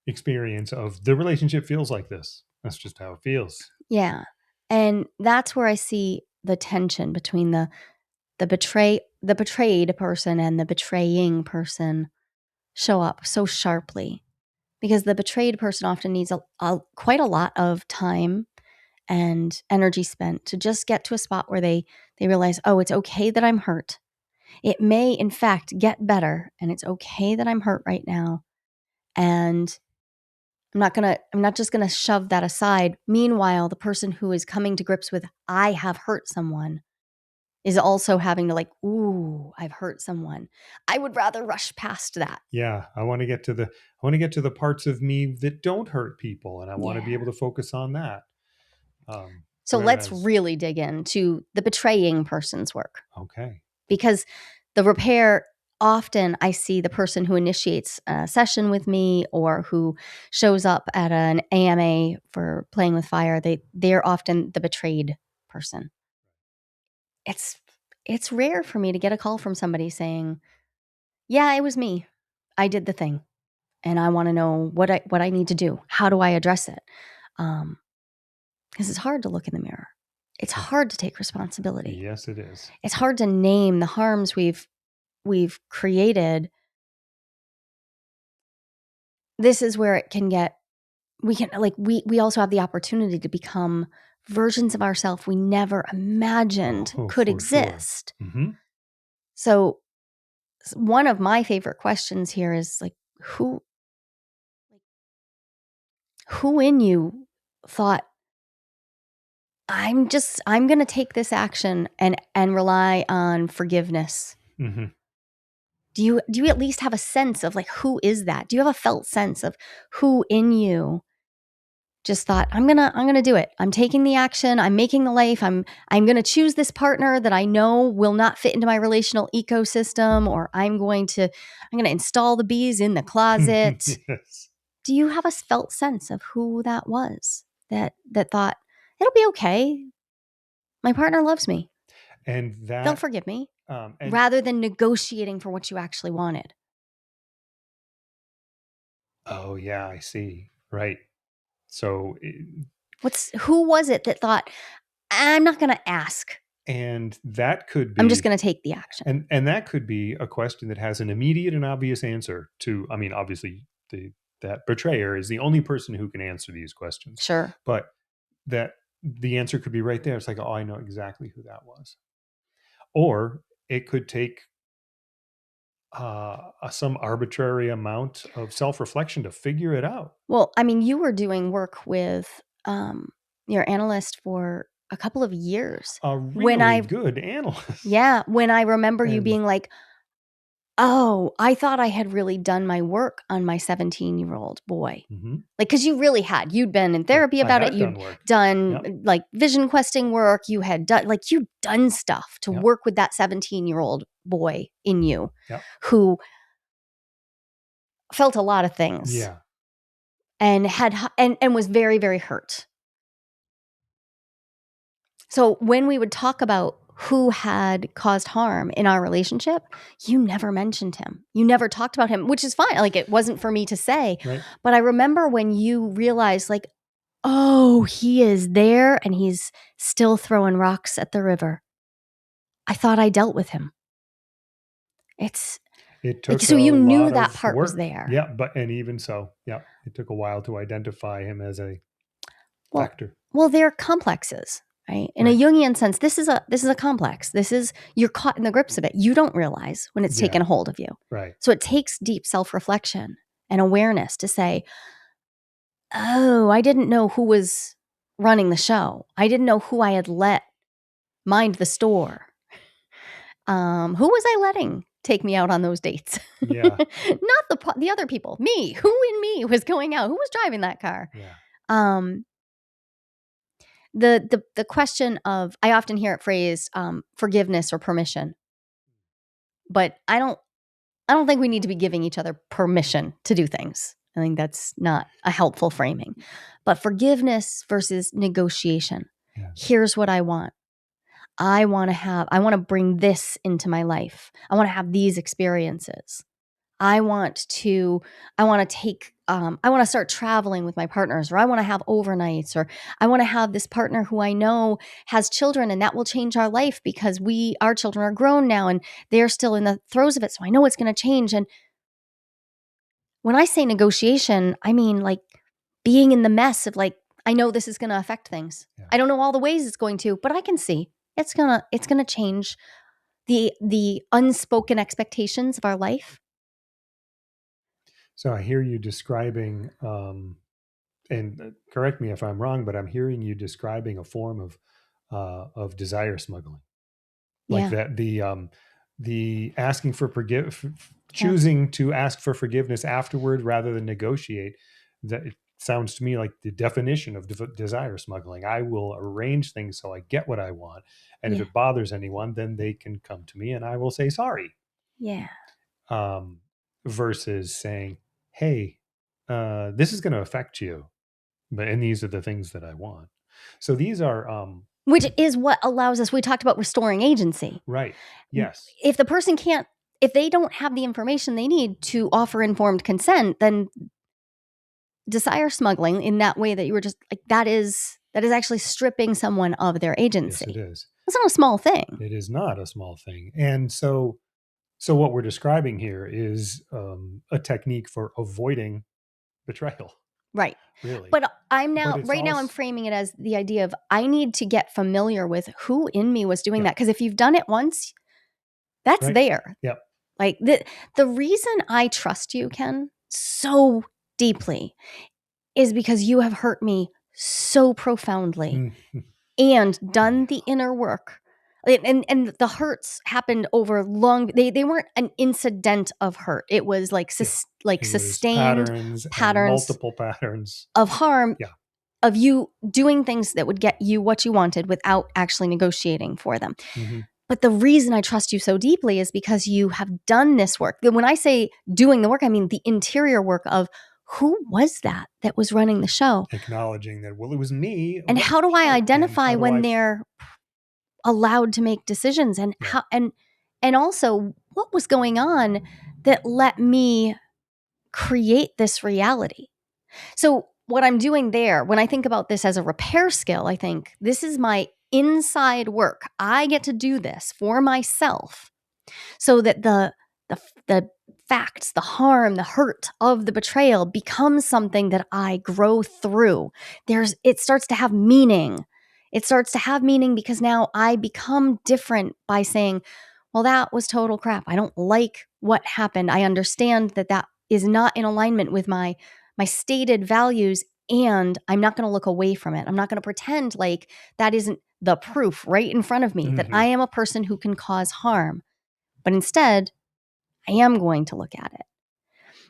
Speaker 2: experience of the relationship feels like this. That's just how it feels.
Speaker 1: Yeah. And that's where I see the tension between the betrayed person and the betraying person show up so sharply. Because the betrayed person often needs quite a lot of time and energy spent to just get to a spot where they realize, oh, it's okay that I'm hurt. It may, in fact, get better, and it's okay that I'm hurt right now. And I'm not just gonna shove that aside. Meanwhile, the person who is coming to grips with, I have hurt someone, is also having to like, ooh, I've hurt someone. I would rather rush past that.
Speaker 2: Yeah, I want to get to the parts of me that don't hurt people, and I want to be able to focus on that.
Speaker 1: So let's really dig into the betraying person's work.
Speaker 2: Okay.
Speaker 1: Because the repair, often I see the person who initiates a session with me or who shows up at an AMA for playing with fire, they're often the betrayed person. It's rare for me to get a call from somebody saying, yeah, it was me. I did the thing. And I want to know what I need to do. How do I address it? Because it's hard to look in the mirror. It's hard to take responsibility.
Speaker 2: Yes, it is.
Speaker 1: It's hard to name the harms we've created. This is where it can get, we also have the opportunity to become versions of ourselves we never imagined could exist.
Speaker 2: Sure. Mm-hmm.
Speaker 1: So one of my favorite questions here is like, who in you thought, I'm going to take this action and rely on forgiveness?
Speaker 2: Mm-hmm.
Speaker 1: Do you at least have a sense of like, who is that? Do you have a felt sense of who in you just thought, I'm gonna do it. I'm taking the action. I'm making the life. I'm gonna choose this partner that I know will not fit into my relational ecosystem, or I'm gonna install the bees in the closet.
Speaker 2: Yes.
Speaker 1: Do you have a felt sense of who that was that thought, it'll be okay. My partner loves me.
Speaker 2: And
Speaker 1: they'll forgive me. Rather than negotiating for what you actually wanted.
Speaker 2: Oh yeah, I see. Right. So
Speaker 1: who was it that thought, I'm not going to ask?
Speaker 2: And that could be,
Speaker 1: I'm just going to take the action.
Speaker 2: And that could be a question that has an immediate and obvious answer to, I mean, obviously that betrayer is the only person who can answer these questions.
Speaker 1: Sure.
Speaker 2: But that the answer could be right there. It's like, oh, I know exactly who that was. Or it could take some arbitrary amount of self-reflection to figure it out.
Speaker 1: Well, I mean, you were doing work with your analyst for a couple of years.
Speaker 2: A really good analyst.
Speaker 1: Yeah. When I remember you being like, oh, I thought I had really done my work on my 17-year-old boy.
Speaker 2: Mm-hmm.
Speaker 1: Like, because you really had. You'd been in therapy about it. You'd done like vision questing work. You had done, like, you'd done stuff to work with that 17-year-old boy in you who felt a lot of things.
Speaker 2: Yeah.
Speaker 1: And and was very, very hurt. So when we would talk about who had caused harm in our relationship, you never mentioned him. You never talked about him, which is fine. Like, it wasn't for me to say.
Speaker 2: Right.
Speaker 1: But I remember when you realized, like, oh, he is there and he's still throwing rocks at the river. I thought I dealt with him.
Speaker 2: It took
Speaker 1: so you knew that part was there.
Speaker 2: Yeah, and even so, it took a while to identify him as a factor.
Speaker 1: Well, they're complexes. Right? In a Jungian sense, this is a complex. You're caught in the grips of it. You don't realize when it's taken a hold of you.
Speaker 2: Right.
Speaker 1: So it takes deep self-reflection and awareness to say, oh, I didn't know who was running the show. I didn't know who I had let mind the store. Who was I letting take me out on those dates?
Speaker 2: Yeah.
Speaker 1: Not the other people. Me. Who in me was going out? Who was driving that car?
Speaker 2: Yeah.
Speaker 1: The question of, I often hear it phrased, forgiveness or permission, but I don't think we need to be giving each other permission to do things. I think that's not a helpful framing. But forgiveness versus negotiation.
Speaker 2: Yeah.
Speaker 1: Here's what I want. I want to bring this into my life. I want to have these experiences. I want to start traveling with my partners, or I want to have overnights, or I want to have this partner who I know has children, and that will change our life because our children are grown now and they're still in the throes of it. So I know it's going to change. And when I say negotiation, I mean like being in the mess of like, I know this is going to affect things.
Speaker 2: Yeah.
Speaker 1: I don't know all the ways it's going to, but I can see it's going to change the unspoken expectations of our life.
Speaker 2: So I hear you describing, and correct me if I'm wrong, but I'm hearing you describing a form of desire smuggling, like
Speaker 1: Yeah.
Speaker 2: that the asking for choosing to ask for forgiveness afterward rather than negotiate. That it sounds to me like the definition of desire smuggling. I will arrange things so I get what I want, and if
Speaker 1: Yeah.
Speaker 2: it bothers anyone, then they can come to me and I will say sorry.
Speaker 1: Yeah.
Speaker 2: Versus saying, hey, this is going to affect you, and these are the things that I want. So these are
Speaker 1: which is what allows us, we talked about restoring agency.
Speaker 2: Right. Yes.
Speaker 1: If the person if they don't have the information they need to offer informed consent, then desire smuggling in that way that you were just like, that is actually stripping someone of their agency.
Speaker 2: Yes, it is.
Speaker 1: It's not a small thing.
Speaker 2: It is not a small thing. And so what we're describing here is a technique for avoiding betrayal.
Speaker 1: Right.
Speaker 2: Really.
Speaker 1: But now I'm framing it as the idea of, I need to get familiar with who in me was doing that. Because if you've done it once, that's there.
Speaker 2: Yep.
Speaker 1: Like the reason I trust you, Ken, so deeply is because you have hurt me so profoundly and done the inner work. And the hurts happened over they weren't an incident of hurt. It was like sustained patterns,
Speaker 2: multiple patterns
Speaker 1: of harm,
Speaker 2: Yeah.
Speaker 1: of you doing things that would get you what you wanted without actually negotiating for them.
Speaker 2: Mm-hmm.
Speaker 1: But the reason I trust you so deeply is because you have done this work. When I say doing the work, I mean the interior work of, who was that was running the show?
Speaker 2: Acknowledging that, well, it was me.
Speaker 1: And how do I identify when they're allowed to make decisions, and how, and also what was going on that let me create this reality? So what I'm doing there, when I think about this as a repair skill, I think this is my inside work. I get to do this for myself so that the facts, the harm, the hurt of the betrayal becomes something that I grow through. It starts to have meaning. It starts to have meaning because now I become different by saying, well, that was total crap. I don't like what happened. I understand that is not in alignment with my stated values, and I'm not going to look away from it. I'm not going to pretend like that isn't the proof right in front of me that I am a person who can cause harm. But instead, I am going to look at it.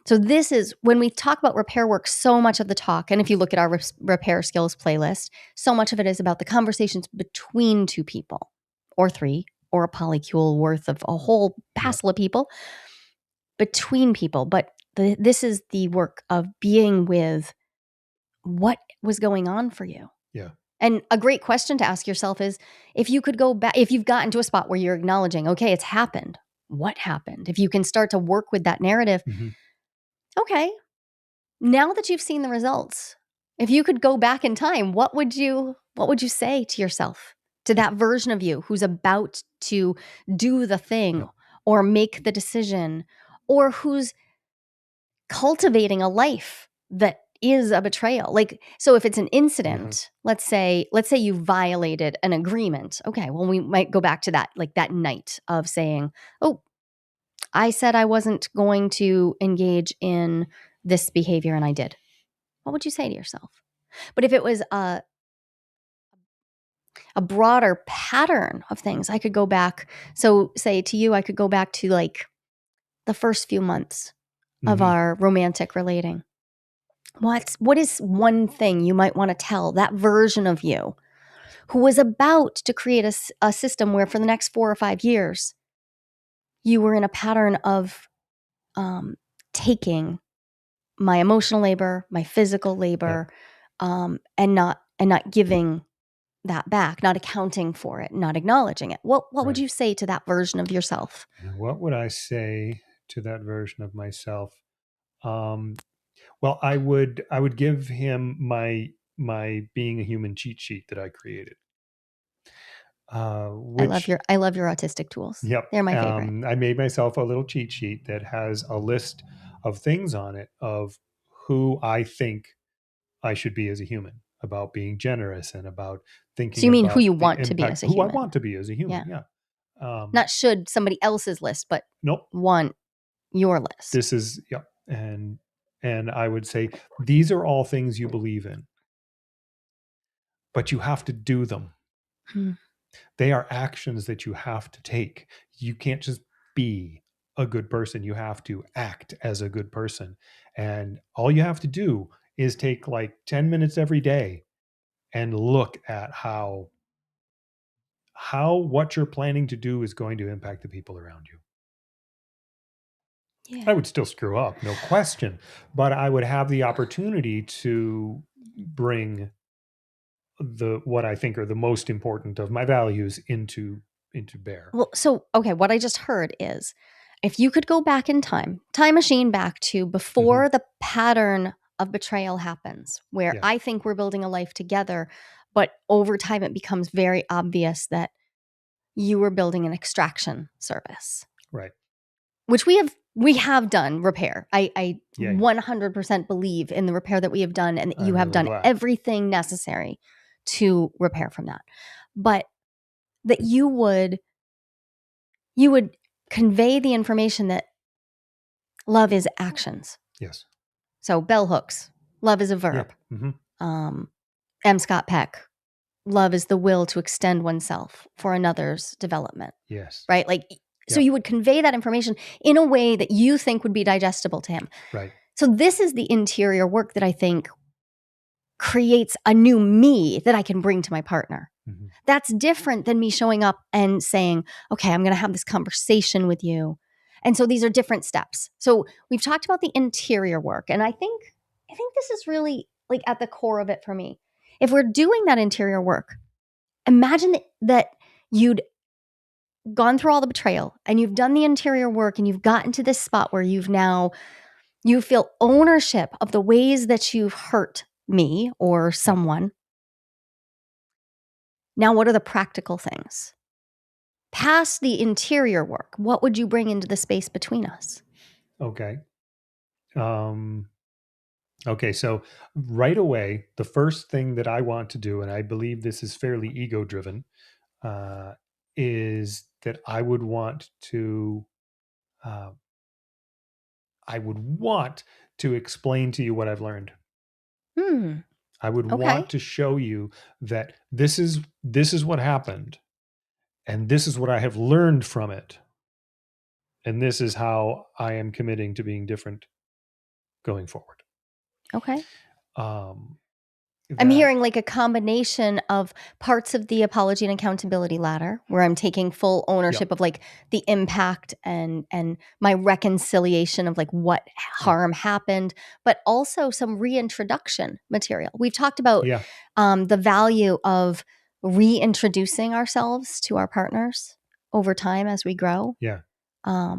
Speaker 1: So this is, when we talk about repair work, so much of the talk, and if you look at our repair skills playlist, so much of it is about the conversations between two people, or three, or a polycule worth of a whole passel of people, between people. But this is the work of being with what was going on for you.
Speaker 2: Yeah.
Speaker 1: And a great question to ask yourself is, if you could go back, if you've gotten to a spot where you're acknowledging, okay, it's happened. What happened? If you can start to work with that narrative, okay, now that you've seen the results, if you could go back in time, what would you say to yourself, to that version of you who's about to do the thing or make the decision, or who's cultivating a life that is a betrayal? Like, so if it's an incident, let's say you violated an agreement. Okay, well, we might go back to that, like that night of saying, oh, I said I wasn't going to engage in this behavior and I did. What would you say to yourself? But if it was a broader pattern of things, I could go back. So say to you, I could go back to like the first few months of our romantic relating. What is one thing you might want to tell that version of you who was about to create a system where for the next 4 or 5 years, you were in a pattern of taking my emotional labor, my physical labor, and not giving that back, not accounting for it, not acknowledging it. What would you say to that version of yourself?
Speaker 2: What would I say to that version of myself? Well, I would give him my being a human cheat sheet that I created. Which
Speaker 1: I love your autistic tools.
Speaker 2: Yep.
Speaker 1: They're my favorite.
Speaker 2: I made myself a little cheat sheet that has a list of things on it of who I think I should be as a human, about being generous and about thinking
Speaker 1: So you mean who
Speaker 2: about
Speaker 1: you
Speaker 2: the
Speaker 1: want to be
Speaker 2: impact,
Speaker 1: as a
Speaker 2: who I
Speaker 1: human?
Speaker 2: want to be as a human. Yeah.
Speaker 1: Not should somebody else's list, but
Speaker 2: Nope.
Speaker 1: want your list.
Speaker 2: This is, yep. And I would say these are all things you believe in, but you have to do them. They are actions that you have to take. You can't just be a good person. You have to act as a good person. And all you have to do is take like 10 minutes every day and look at how what you're planning to do is going to impact the people around you.
Speaker 1: Yeah.
Speaker 2: I would still screw up, no question, but I would have the opportunity to bring what I think are the most important of my values into bear.
Speaker 1: Well, so, okay, what I just heard is if you could go back in time machine back to before the pattern of betrayal happens, where I think we're building a life together, but over time it becomes very obvious that you were building an extraction service.
Speaker 2: Right.
Speaker 1: Which we have done repair. I 100% believe in the repair that we have done and that you have done everything necessary to repair from that. But that you would convey the information that love is actions.
Speaker 2: Yes.
Speaker 1: So bell hooks, love is a verb.
Speaker 2: Yeah.
Speaker 1: M. Scott Peck, love is the will to extend oneself for another's development.
Speaker 2: Yes.
Speaker 1: Right? Like, so you would convey that information in a way that you think would be digestible to him.
Speaker 2: Right.
Speaker 1: So this is the interior work that I think creates a new me that I can bring to my partner. That's different than me showing up and saying, okay, I'm going to have this conversation with you. And so these are different steps. So we've talked about the interior work. And I think this is really like at the core of it for me. If we're doing that interior work, imagine that you'd gone through all the betrayal and you've done the interior work and you've gotten to this spot where you feel ownership of the ways that you've hurt me or someone. Now, what are the practical things? Past the interior work, what would you bring into the space between us?
Speaker 2: Okay. Okay, so right away, the first thing that I want to do, and I believe this is fairly ego-driven, is that I would want to explain to you what I've learned. I would want to show you that this is what happened, and this is what I have learned from it, and this is how I am committing to being different going forward.
Speaker 1: Okay. I'm hearing like a combination of parts of the apology and accountability ladder where I'm taking full ownership of like the impact and my reconciliation of like what harm happened, but also some reintroduction material. We've talked about the value of reintroducing ourselves to our partners over time as we grow.
Speaker 2: Yeah.
Speaker 1: I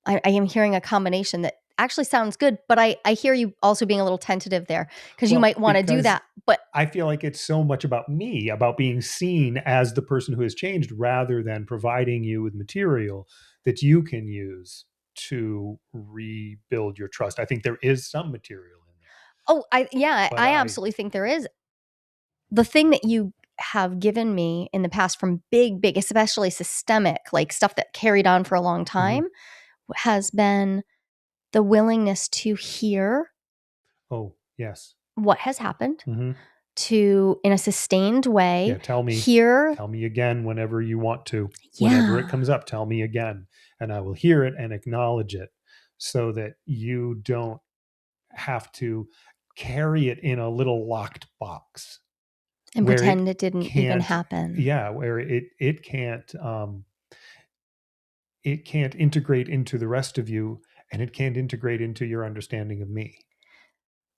Speaker 1: am hearing a combination that actually sounds good, but I hear you also being a little tentative there because you might want to do that. But
Speaker 2: I feel like it's so much about me, about being seen as the person who has changed rather than providing you with material that you can use to rebuild your trust. I think there is some material in there.
Speaker 1: Oh, I absolutely think there is. The thing that you have given me in the past from big, especially systemic, like stuff that carried on for a long time, has been the willingness to hear
Speaker 2: Oh, yes.
Speaker 1: what has happened,
Speaker 2: Mm-hmm.
Speaker 1: to, in a sustained way,
Speaker 2: Yeah, tell me again whenever you want to. Whenever it comes up, tell me again, and I will hear it and acknowledge it, so that you don't have to carry it in a little locked box
Speaker 1: and
Speaker 2: where
Speaker 1: pretend it didn't even
Speaker 2: can't,
Speaker 1: happen.
Speaker 2: yeah, where it can't integrate into the rest of you, and it can't integrate into your understanding of me.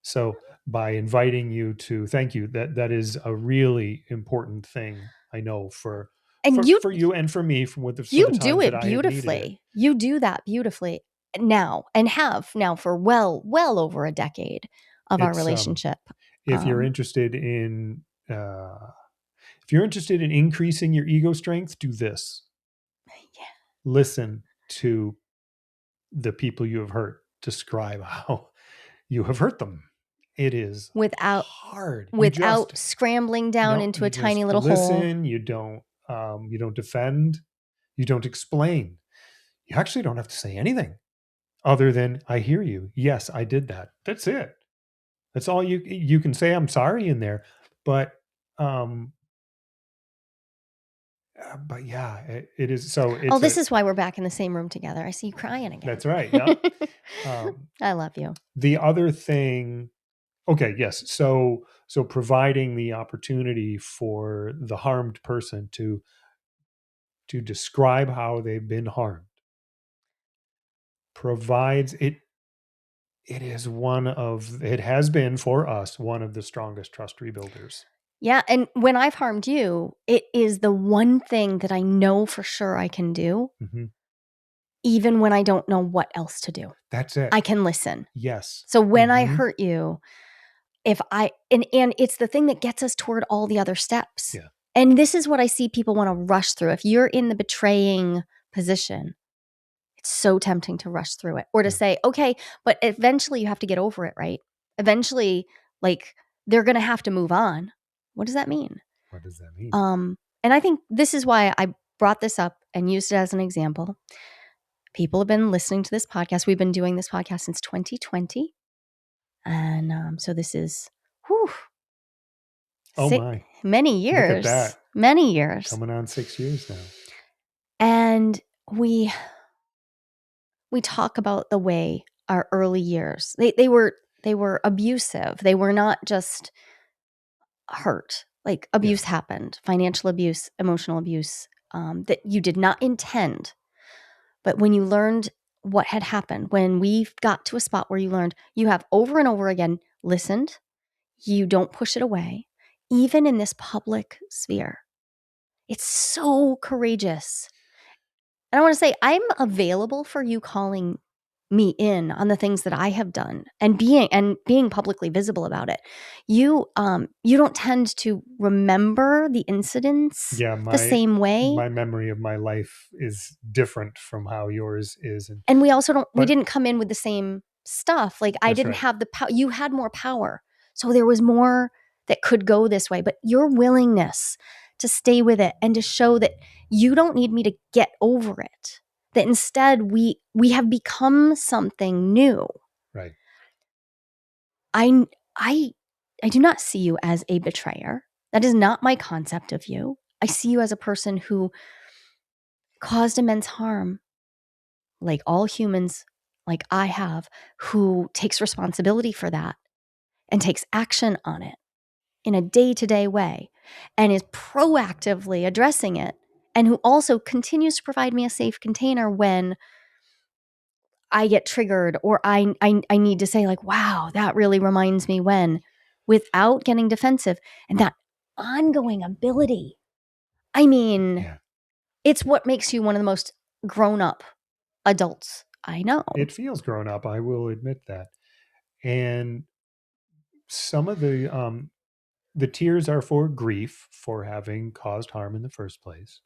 Speaker 2: So by inviting you to, thank you, that is a really important thing, I know, for
Speaker 1: And
Speaker 2: you and for me, for
Speaker 1: you
Speaker 2: the
Speaker 1: do
Speaker 2: times that
Speaker 1: it
Speaker 2: I have needed it.
Speaker 1: beautifully. You do that beautifully now, and have now for well over a decade of our
Speaker 2: It's
Speaker 1: relationship.
Speaker 2: if you're interested in increasing your ego strength, do this.
Speaker 1: Yeah.
Speaker 2: Listen to the people you have hurt describe how you have hurt them. It is
Speaker 1: Without
Speaker 2: hard.
Speaker 1: without scrambling down into
Speaker 2: You
Speaker 1: a tiny
Speaker 2: just
Speaker 1: little hole.
Speaker 2: listen. You don't defend. You don't explain. You actually don't have to say anything other than "I hear you. Yes, I did that." That's it. That's all you can say. I'm sorry in there, but um, but yeah, it is. So it's
Speaker 1: This is why we're back in the same room together. I see you crying again.
Speaker 2: That's right. Yeah.
Speaker 1: I love you.
Speaker 2: The other thing. Okay. Yes. So providing the opportunity for the harmed person to describe how they've been harmed provides it. It has been for us one of the strongest trust rebuilders.
Speaker 1: Yeah. And when I've harmed you, it is the one thing that I know for sure I can do,
Speaker 2: Mm-hmm.
Speaker 1: even when I don't know what else to do.
Speaker 2: That's it.
Speaker 1: I can listen.
Speaker 2: Yes.
Speaker 1: So when I hurt you, and it's the thing that gets us toward all the other steps.
Speaker 2: Yeah.
Speaker 1: And this is what I see people want to rush through. If you're in the betraying position, it's so tempting to rush through it, or to say, okay, but eventually you have to get over it, right? Eventually, like, they're going to have to move on. What does that mean?
Speaker 2: What does that mean?
Speaker 1: And I think this is why I brought this up and used it as an example. People have been listening to this podcast. We've been doing this podcast since 2020. And so this is, many years.
Speaker 2: Look at that.
Speaker 1: Many years.
Speaker 2: Coming on 6 years now.
Speaker 1: And we talk about the way our early years, they were abusive. They were not just hurt. Like, abuse happened, financial abuse, emotional abuse, that you did not intend. But when you learned what had happened, when we got to a spot where you learned, you have over and over again listened, you don't push it away, even in this public sphere. It's so courageous. And I want to say, I'm available for you calling me in on the things that I have done and being publicly visible about it. You don't tend to remember the incidents the same way.
Speaker 2: My memory of my life is different from how yours is.
Speaker 1: And we also we didn't come in with the same stuff. Like, I didn't have the power. You had more power. So there was more that could go this way. But your willingness to stay with it and to show that you don't need me to get over it, that instead we have become something new.
Speaker 2: Right.
Speaker 1: I do not see you as a betrayer. That is not my concept of you. I see you as a person who caused immense harm, like all humans, like I have, who takes responsibility for that and takes action on it in a day-to-day way and is proactively addressing it, and who also continues to provide me a safe container when I get triggered, or I need to say, like, wow, that really reminds me when, without getting defensive. And that ongoing ability, I mean, it's what makes you one of the most grown-up adults I know.
Speaker 2: It feels grown up, I will admit that. And some of the tears are for grief, for having caused harm in the first place.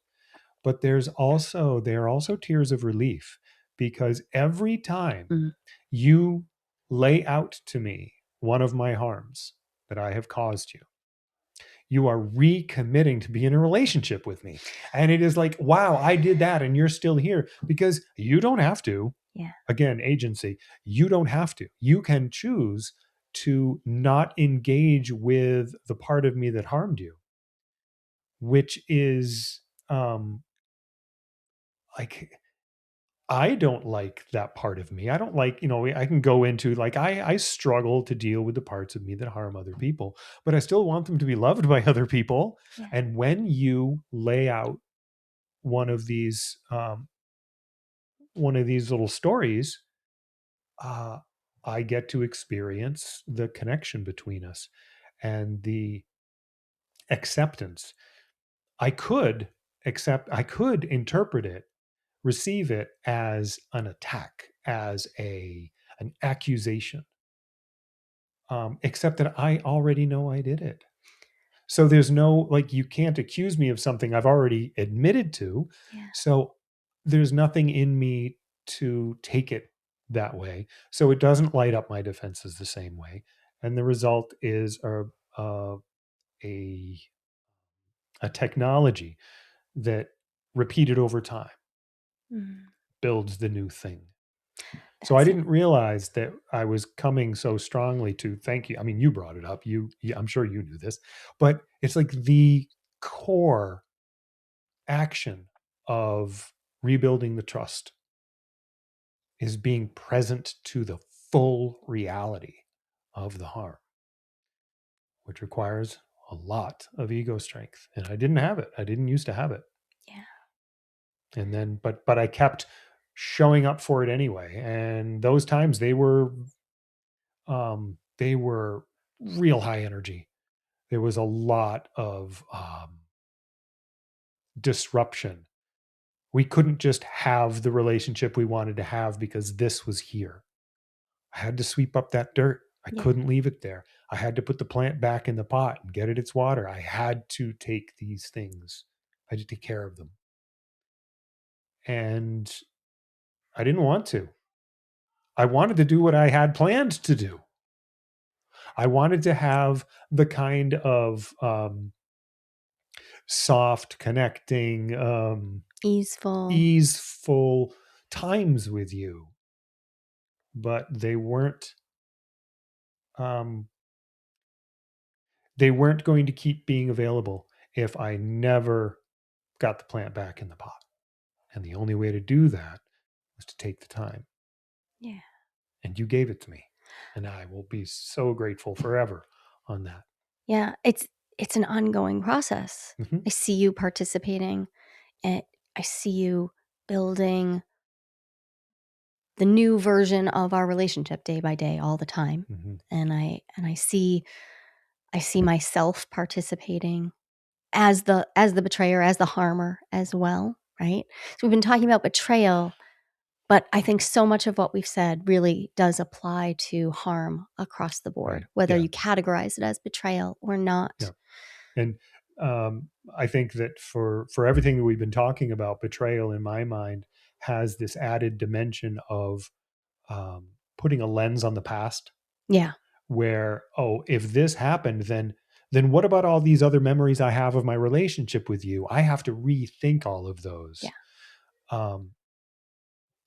Speaker 2: But there are also tears of relief, because every time you lay out to me one of my harms that I have caused you, you are recommitting to be in a relationship with me. And it is like, wow, I did that and you're still here, because you don't have to.
Speaker 1: Yeah.
Speaker 2: Again, agency. You don't have to. You can choose to not engage with the part of me that harmed you, which is like, I don't like that part of me. I don't like, I can go into like, I struggle to deal with the parts of me that harm other people, but I still want them to be loved by other people.
Speaker 1: Yeah.
Speaker 2: And when you lay out one of these little stories, uh, I get to experience the connection between us and the acceptance. I could interpret it, receive it as an attack, as an accusation, except that I already know I did it. So there's no, like, you can't accuse me of something I've already admitted to.
Speaker 1: Yeah.
Speaker 2: So there's nothing in me to take it that way. So it doesn't light up my defenses the same way. And the result is a, a technology that, repeated over time,
Speaker 1: Mm.
Speaker 2: builds the new thing. So I
Speaker 1: That's it.
Speaker 2: didn't realize that I was coming so strongly to thank you. I mean, you brought it up. I'm sure you knew this, but it's like the core action of rebuilding the trust is being present to the full reality of the harm, which requires a lot of ego strength. And I didn't have it. I didn't used to have it.
Speaker 1: Yeah.
Speaker 2: And then, but I kept showing up for it anyway. And those times they were real high energy. There was a lot of disruption. We couldn't just have the relationship we wanted to have because this was here. I had to sweep up that dirt. I
Speaker 1: Yeah.
Speaker 2: couldn't leave it there. I had to put the plant back in the pot and get it its water. I had to take these things. I had to take care of them. And I didn't want to. I wanted to do what I had planned to do. I wanted to have the kind of soft, connecting,
Speaker 1: Easeful.
Speaker 2: easeful times with you, but um, they weren't going to keep being available if I never got the plant back in the pot. And the only way to do that was to take the time.
Speaker 1: Yeah.
Speaker 2: And you gave it to me, and I will be so grateful forever on that.
Speaker 1: Yeah. It's an ongoing process.
Speaker 2: Mhm.
Speaker 1: I see you participating, and I see you building the new version of our relationship day by day, all the time.
Speaker 2: Mhm.
Speaker 1: And I see myself participating as the betrayer, as the harmer as well, right? So we've been talking about betrayal, but I think so much of what we've said really does apply to harm across the board,
Speaker 2: Right.
Speaker 1: whether
Speaker 2: Yeah.
Speaker 1: you categorize it as betrayal or not.
Speaker 2: Yeah. And I think that for everything that we've been talking about, betrayal in my mind has this added dimension of putting a lens on the past,
Speaker 1: Yeah.
Speaker 2: where, oh, if this happened, then what about all these other memories I have of my relationship with you? I have to rethink all of those.
Speaker 1: Yeah.
Speaker 2: Um,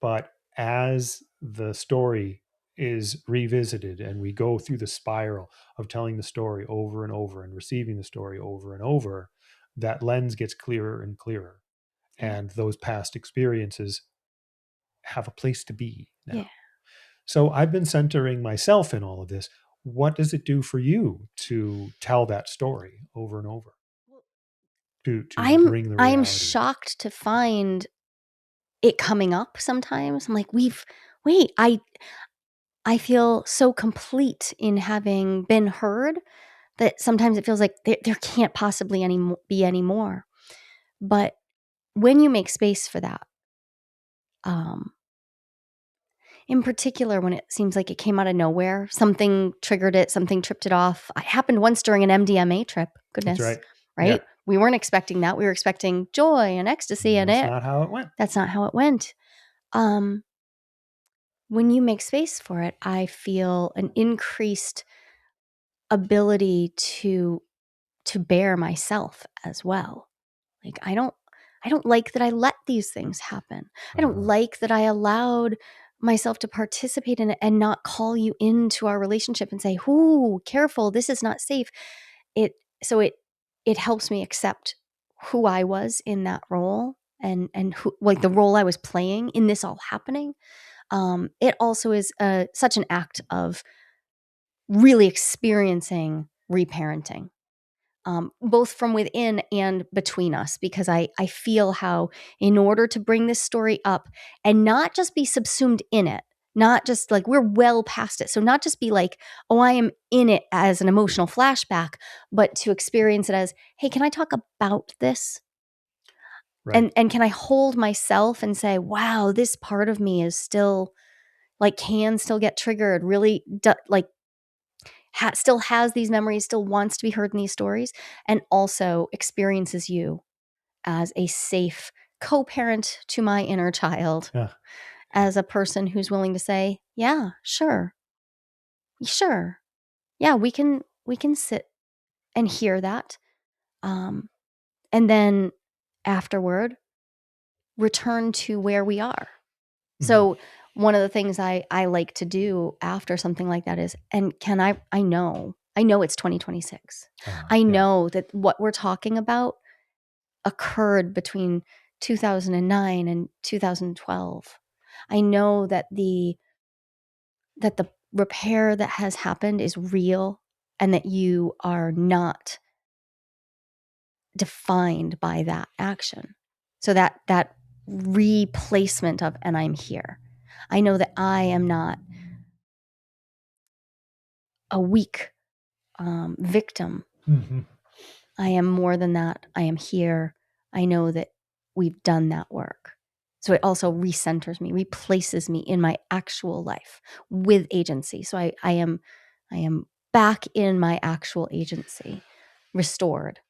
Speaker 2: but as the story is revisited and we go through the spiral of telling the story over and over and receiving the story over and over, that lens gets clearer and clearer.
Speaker 1: Yeah.
Speaker 2: And those past experiences have a place to be now.
Speaker 1: Yeah.
Speaker 2: So I've been centering myself in all of this. What does it do for you to tell that story over and over? To bring the
Speaker 1: I'm
Speaker 2: reality.
Speaker 1: shocked to find it coming up sometimes. I'm like, wait, I feel so complete in having been heard that sometimes it feels like there can't possibly be any more. But when you make space for that, um, in particular, when it seems like it came out of nowhere, something triggered it, something tripped it off. It happened once during an MDMA trip. Goodness,
Speaker 2: That's right.
Speaker 1: right?
Speaker 2: Yeah.
Speaker 1: We weren't expecting that. We were expecting joy and ecstasy, and
Speaker 2: That's not how it went.
Speaker 1: that's not how it went. When you make space for it, I feel an increased ability to bear myself as well. Like I don't like that I let these things happen. I don't
Speaker 2: Uh-huh.
Speaker 1: like that I allowed myself to participate in it and not call you into our relationship and say, "Ooh, careful, this is not safe." So it helps me accept who I was in that role and who, like, the role I was playing in this all happening. It also is such an act of really experiencing reparenting, both from within and between us, because I feel how, in order to bring this story up and not just be subsumed in it, not just like we're well past it. So not just be like, oh, I am in it as an emotional flashback, but to experience it as, hey, can I talk about this?
Speaker 2: Right.
Speaker 1: And can I hold myself and say, wow, this part of me is still like, can still get triggered, really still has these memories, still wants to be heard in these stories, and also experiences you as a safe co-parent to my inner child,
Speaker 2: Yeah.
Speaker 1: as a person who's willing to say, yeah, sure. Yeah, we can sit and hear that. And then afterward, return to where we are. So one of the things I like to do after something like that is, and I know it's 2026. I know that what we're talking about occurred between 2009 and 2012. I know that the repair that has happened is real, and that you are not defined by that action. So that replacement of, and I'm here. I know that I am not a weak victim. I am more than that. I am here. I know that we've done that work. So it also recenters me, replaces me in my actual life with agency. So I am back in my actual agency, restored.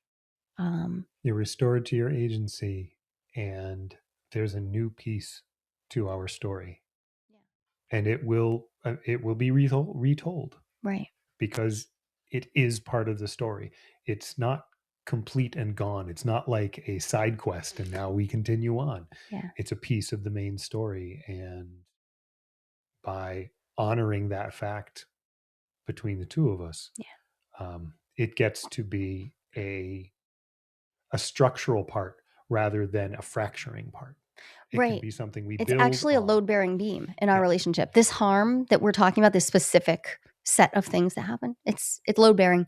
Speaker 2: You're restored to your agency, and there's a new piece to our story, and it will be retold,
Speaker 1: Right.
Speaker 2: because it is part of the story. It's not complete and gone. It's not like a side quest and now we continue on.
Speaker 1: Yeah.
Speaker 2: It's a piece of the main story, and by honoring that fact between the two of us, it gets to be a structural part rather than a fracturing part. It can
Speaker 1: Right.
Speaker 2: be something we
Speaker 1: It's
Speaker 2: build
Speaker 1: actually a
Speaker 2: on.
Speaker 1: load-bearing beam in our relationship. This harm that we're talking about, this specific set of things that happen, it's load-bearing.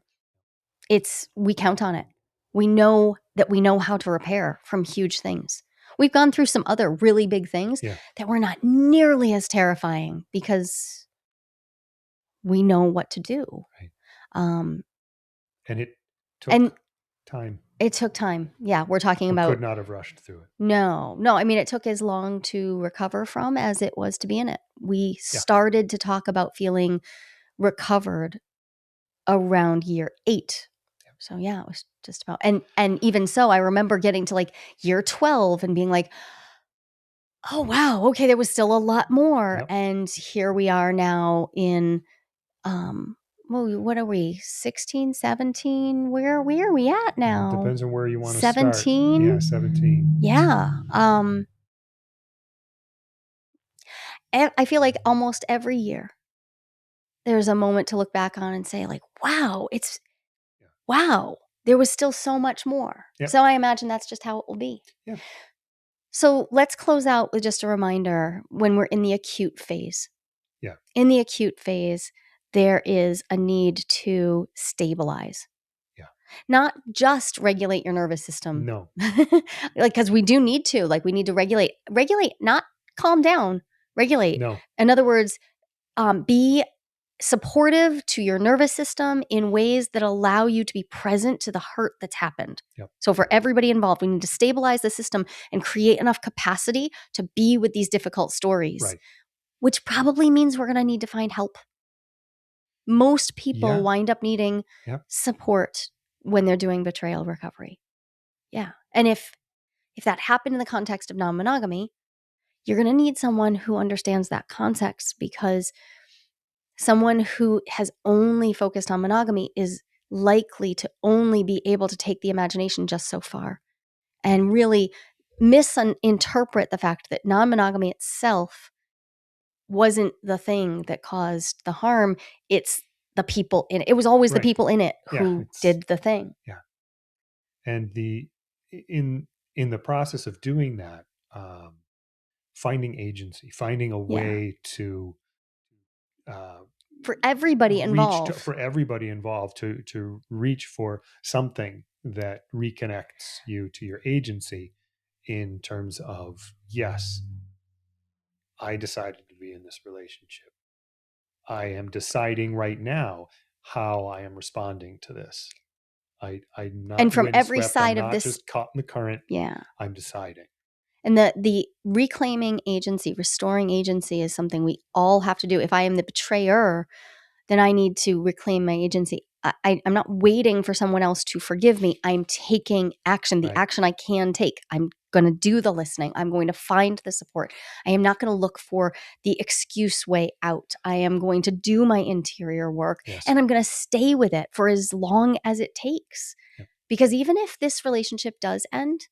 Speaker 1: We count on it. We know that we know how to repair from huge things. We've gone through some other really big things that were not nearly as terrifying because we know what to do.
Speaker 2: Right.
Speaker 1: And
Speaker 2: it took time.
Speaker 1: It took time. Yeah, we're talking about.
Speaker 2: Could not have rushed through it.
Speaker 1: No. I mean, it took as long to recover from as it was to be in it. We started to talk about feeling recovered around year 8. So yeah, it was just about, and even so, I remember getting to like year 12 and being like, oh wow, okay, there was still a lot more. And here we are now in, well, what are we, 16, 17? Where are we at now?
Speaker 2: Depends on where you want to
Speaker 1: 17?
Speaker 2: start. Yeah, 17.
Speaker 1: Yeah. And I feel like almost every year there's a moment to look back on and say like, wow, wow, there was still so much more. So I imagine that's just how it will be.
Speaker 2: Yeah.
Speaker 1: So let's close out with just a reminder when we're in the acute phase.
Speaker 2: Yeah.
Speaker 1: In the acute phase, there is a need to stabilize.
Speaker 2: Yeah.
Speaker 1: Not just regulate your nervous system.
Speaker 2: No.
Speaker 1: Like, because we do need to. Like, we need to regulate, not calm down, regulate.
Speaker 2: No.
Speaker 1: In other words, be supportive to your nervous system in ways that allow you to be present to the hurt that's happened.
Speaker 2: Yep.
Speaker 1: So for everybody involved, we need to stabilize the system and create enough capacity to be with these difficult stories,
Speaker 2: Right.
Speaker 1: which probably means we're going to need to find help. Most people wind up needing support when they're doing betrayal recovery. Yeah. And if that happened in the context of non-monogamy, you're going to need someone who understands that context, because someone who has only focused on monogamy is likely to only be able to take the imagination just so far and really misinterpret the fact that non-monogamy itself wasn't the thing that caused the harm. It's the people in it. It was always the people in it who did the thing.
Speaker 2: Yeah. And in the process of doing that, finding agency, finding a way to
Speaker 1: for everybody involved,
Speaker 2: to reach for something that reconnects you to your agency in terms of, yes, I decided to be in this relationship. I am deciding right now how I am responding to this. I'm not,
Speaker 1: and from every side
Speaker 2: I'm
Speaker 1: of
Speaker 2: not
Speaker 1: this,
Speaker 2: just caught in the current.
Speaker 1: Yeah,
Speaker 2: I'm deciding.
Speaker 1: And the reclaiming agency, restoring agency is something we all have to do. If I am the betrayer, then I need to reclaim my agency. I'm not waiting for someone else to forgive me. I'm taking action, the action I can take. I'm going to do the listening. I'm going to find the support. I am not going to look for the excuse way out. I am going to do my interior work, and I'm going to stay with it for as long as it takes. Yep. Because even if this relationship does end,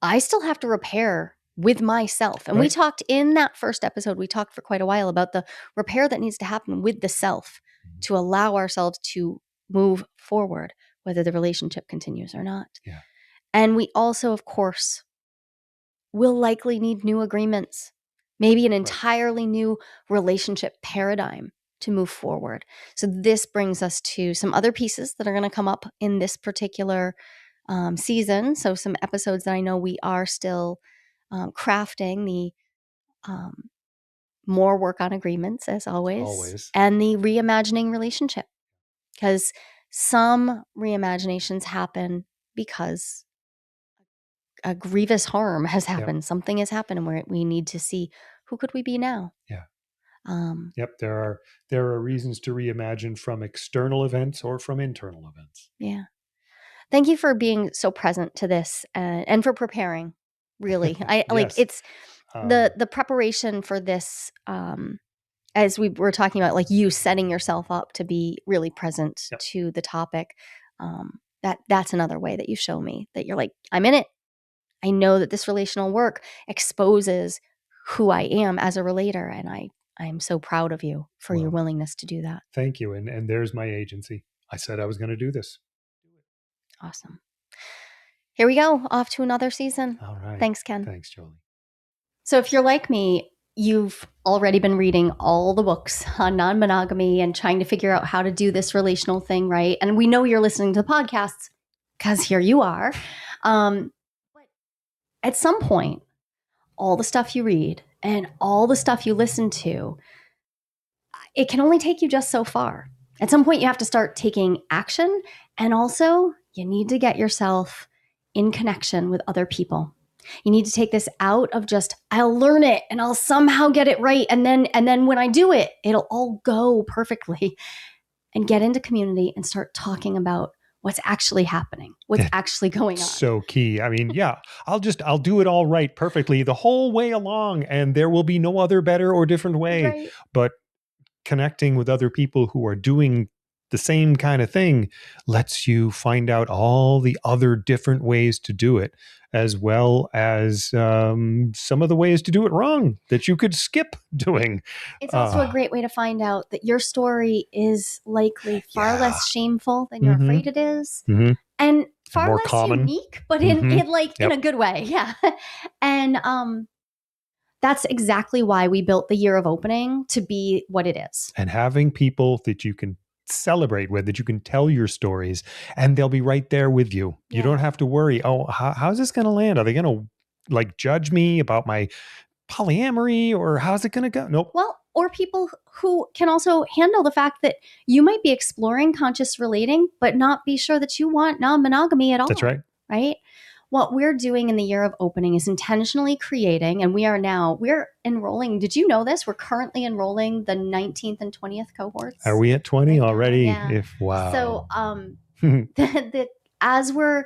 Speaker 1: I still have to repair with myself. And we talked in that first episode, we talked for quite a while about the repair that needs to happen with the self to allow ourselves to move forward, whether the relationship continues or not. Yeah. And we also, of course, will likely need new agreements, maybe an entirely new relationship paradigm to move forward. So this brings us to some other pieces that are going to come up in this particular season. So some episodes that I know we are still crafting, the more work on agreements as always. And the reimagining relationship, because some reimaginations happen because a grievous harm has happened. Yep. Something has happened and we need to see, who could we be now? Yeah.
Speaker 2: Yep. There are reasons to reimagine from external events or from internal events.
Speaker 1: Yeah. Thank you for being so present to this and for preparing. Really, I like it's the preparation for this. As we were talking about, like you setting yourself up to be really present to the topic. That's another way that you show me that you're like, I'm in it. I know that this relational work exposes who I am as a relator, and I'm so proud of you for your willingness to do that.
Speaker 2: Thank you, and there's my agency. I said I was going to do this.
Speaker 1: Awesome. Here we go, off to another season.
Speaker 2: All right.
Speaker 1: Thanks, Ken.
Speaker 2: Thanks, Jolie.
Speaker 1: So if you're like me, you've already been reading all the books on non-monogamy and trying to figure out how to do this relational thing right. And we know you're listening to the podcasts because here you are. But at some point, all the stuff you read and all the stuff you listen to, it can only take you just so far. At some point, you have to start taking action. And also, you need to get yourself in connection with other people. You need to take this out of just, I'll learn it and I'll somehow get it right. And then when I do it, it'll all go perfectly. And get into community and start talking about what's actually happening, what's actually going on.
Speaker 2: So key. I mean, I'll do it all right perfectly the whole way along, and there will be no other better or different way. Right. But connecting with other people who are doing the same kind of thing lets you find out all the other different ways to do it, as well as some of the ways to do it wrong that you could skip doing.
Speaker 1: It's also a great way to find out that your story is likely far less shameful than you're afraid it is. Mm-hmm. And far
Speaker 2: more
Speaker 1: less
Speaker 2: common.
Speaker 1: Unique, but in in a good way. Yeah. And that's exactly why we built the year of opening to be what it is.
Speaker 2: And having people that you can celebrate with, that you can tell your stories, and they'll be right there with you. You don't have to worry, how's this going to land? Are they going to judge me about my polyamory, or how's it going to go? Nope.
Speaker 1: Well, or people who can also handle the fact that you might be exploring conscious relating, but not be sure that you want non-monogamy at all.
Speaker 2: That's right.
Speaker 1: Right? What we're doing in the year of opening is intentionally creating, and we're enrolling. Did you know this? We're currently enrolling the 19th and 20th cohorts.
Speaker 2: Are we at 20 already?
Speaker 1: Yeah.
Speaker 2: Wow.
Speaker 1: So as we're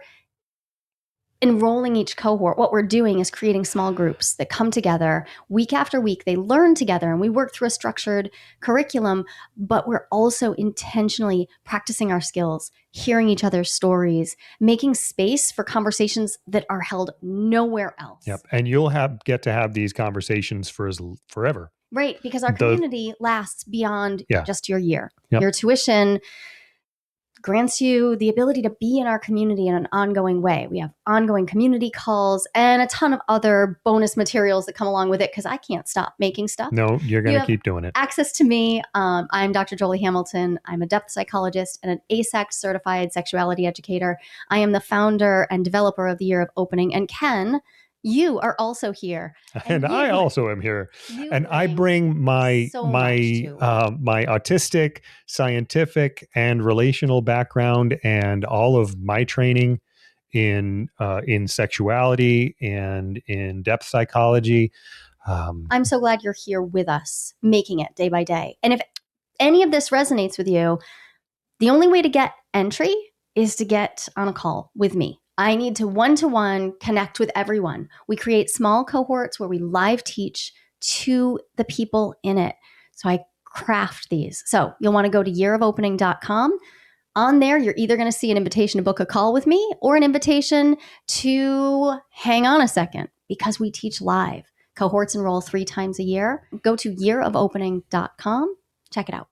Speaker 1: enrolling each cohort, what we're doing is creating small groups that come together week after week. They learn together and we work through a structured curriculum, but we're also intentionally practicing our skills, hearing each other's stories, making space for conversations that are held nowhere else.
Speaker 2: Yep. And you'll get to have these conversations for forever.
Speaker 1: Right, because our community lasts beyond just your year.
Speaker 2: Yep.
Speaker 1: Your tuition grants you the ability to be in our community in an ongoing way. We have ongoing community calls and a ton of other bonus materials that come along with it because I can't stop making stuff.
Speaker 2: No, you're going to keep doing it.
Speaker 1: Access to me. I'm Dr. Jolie Hamilton. I'm a depth psychologist and an ASEC certified sexuality educator. I am the founder and developer of the Year of Opening. And Ken, you are also here.
Speaker 2: And I also am here. And I bring my my autistic, scientific, and relational background and all of my training in sexuality and in depth psychology.
Speaker 1: I'm so glad you're here with us, making it day by day. And if any of this resonates with you, the only way to get entry is to get on a call with me. I need to one-to-one connect with everyone. We create small cohorts where we live teach to the people in it. So I craft these. So you'll want to go to yearofopening.com. On there, you're either going to see an invitation to book a call with me or an invitation to hang on a second because we teach live. Cohorts enroll 3 times a year. Go to yearofopening.com. Check it out.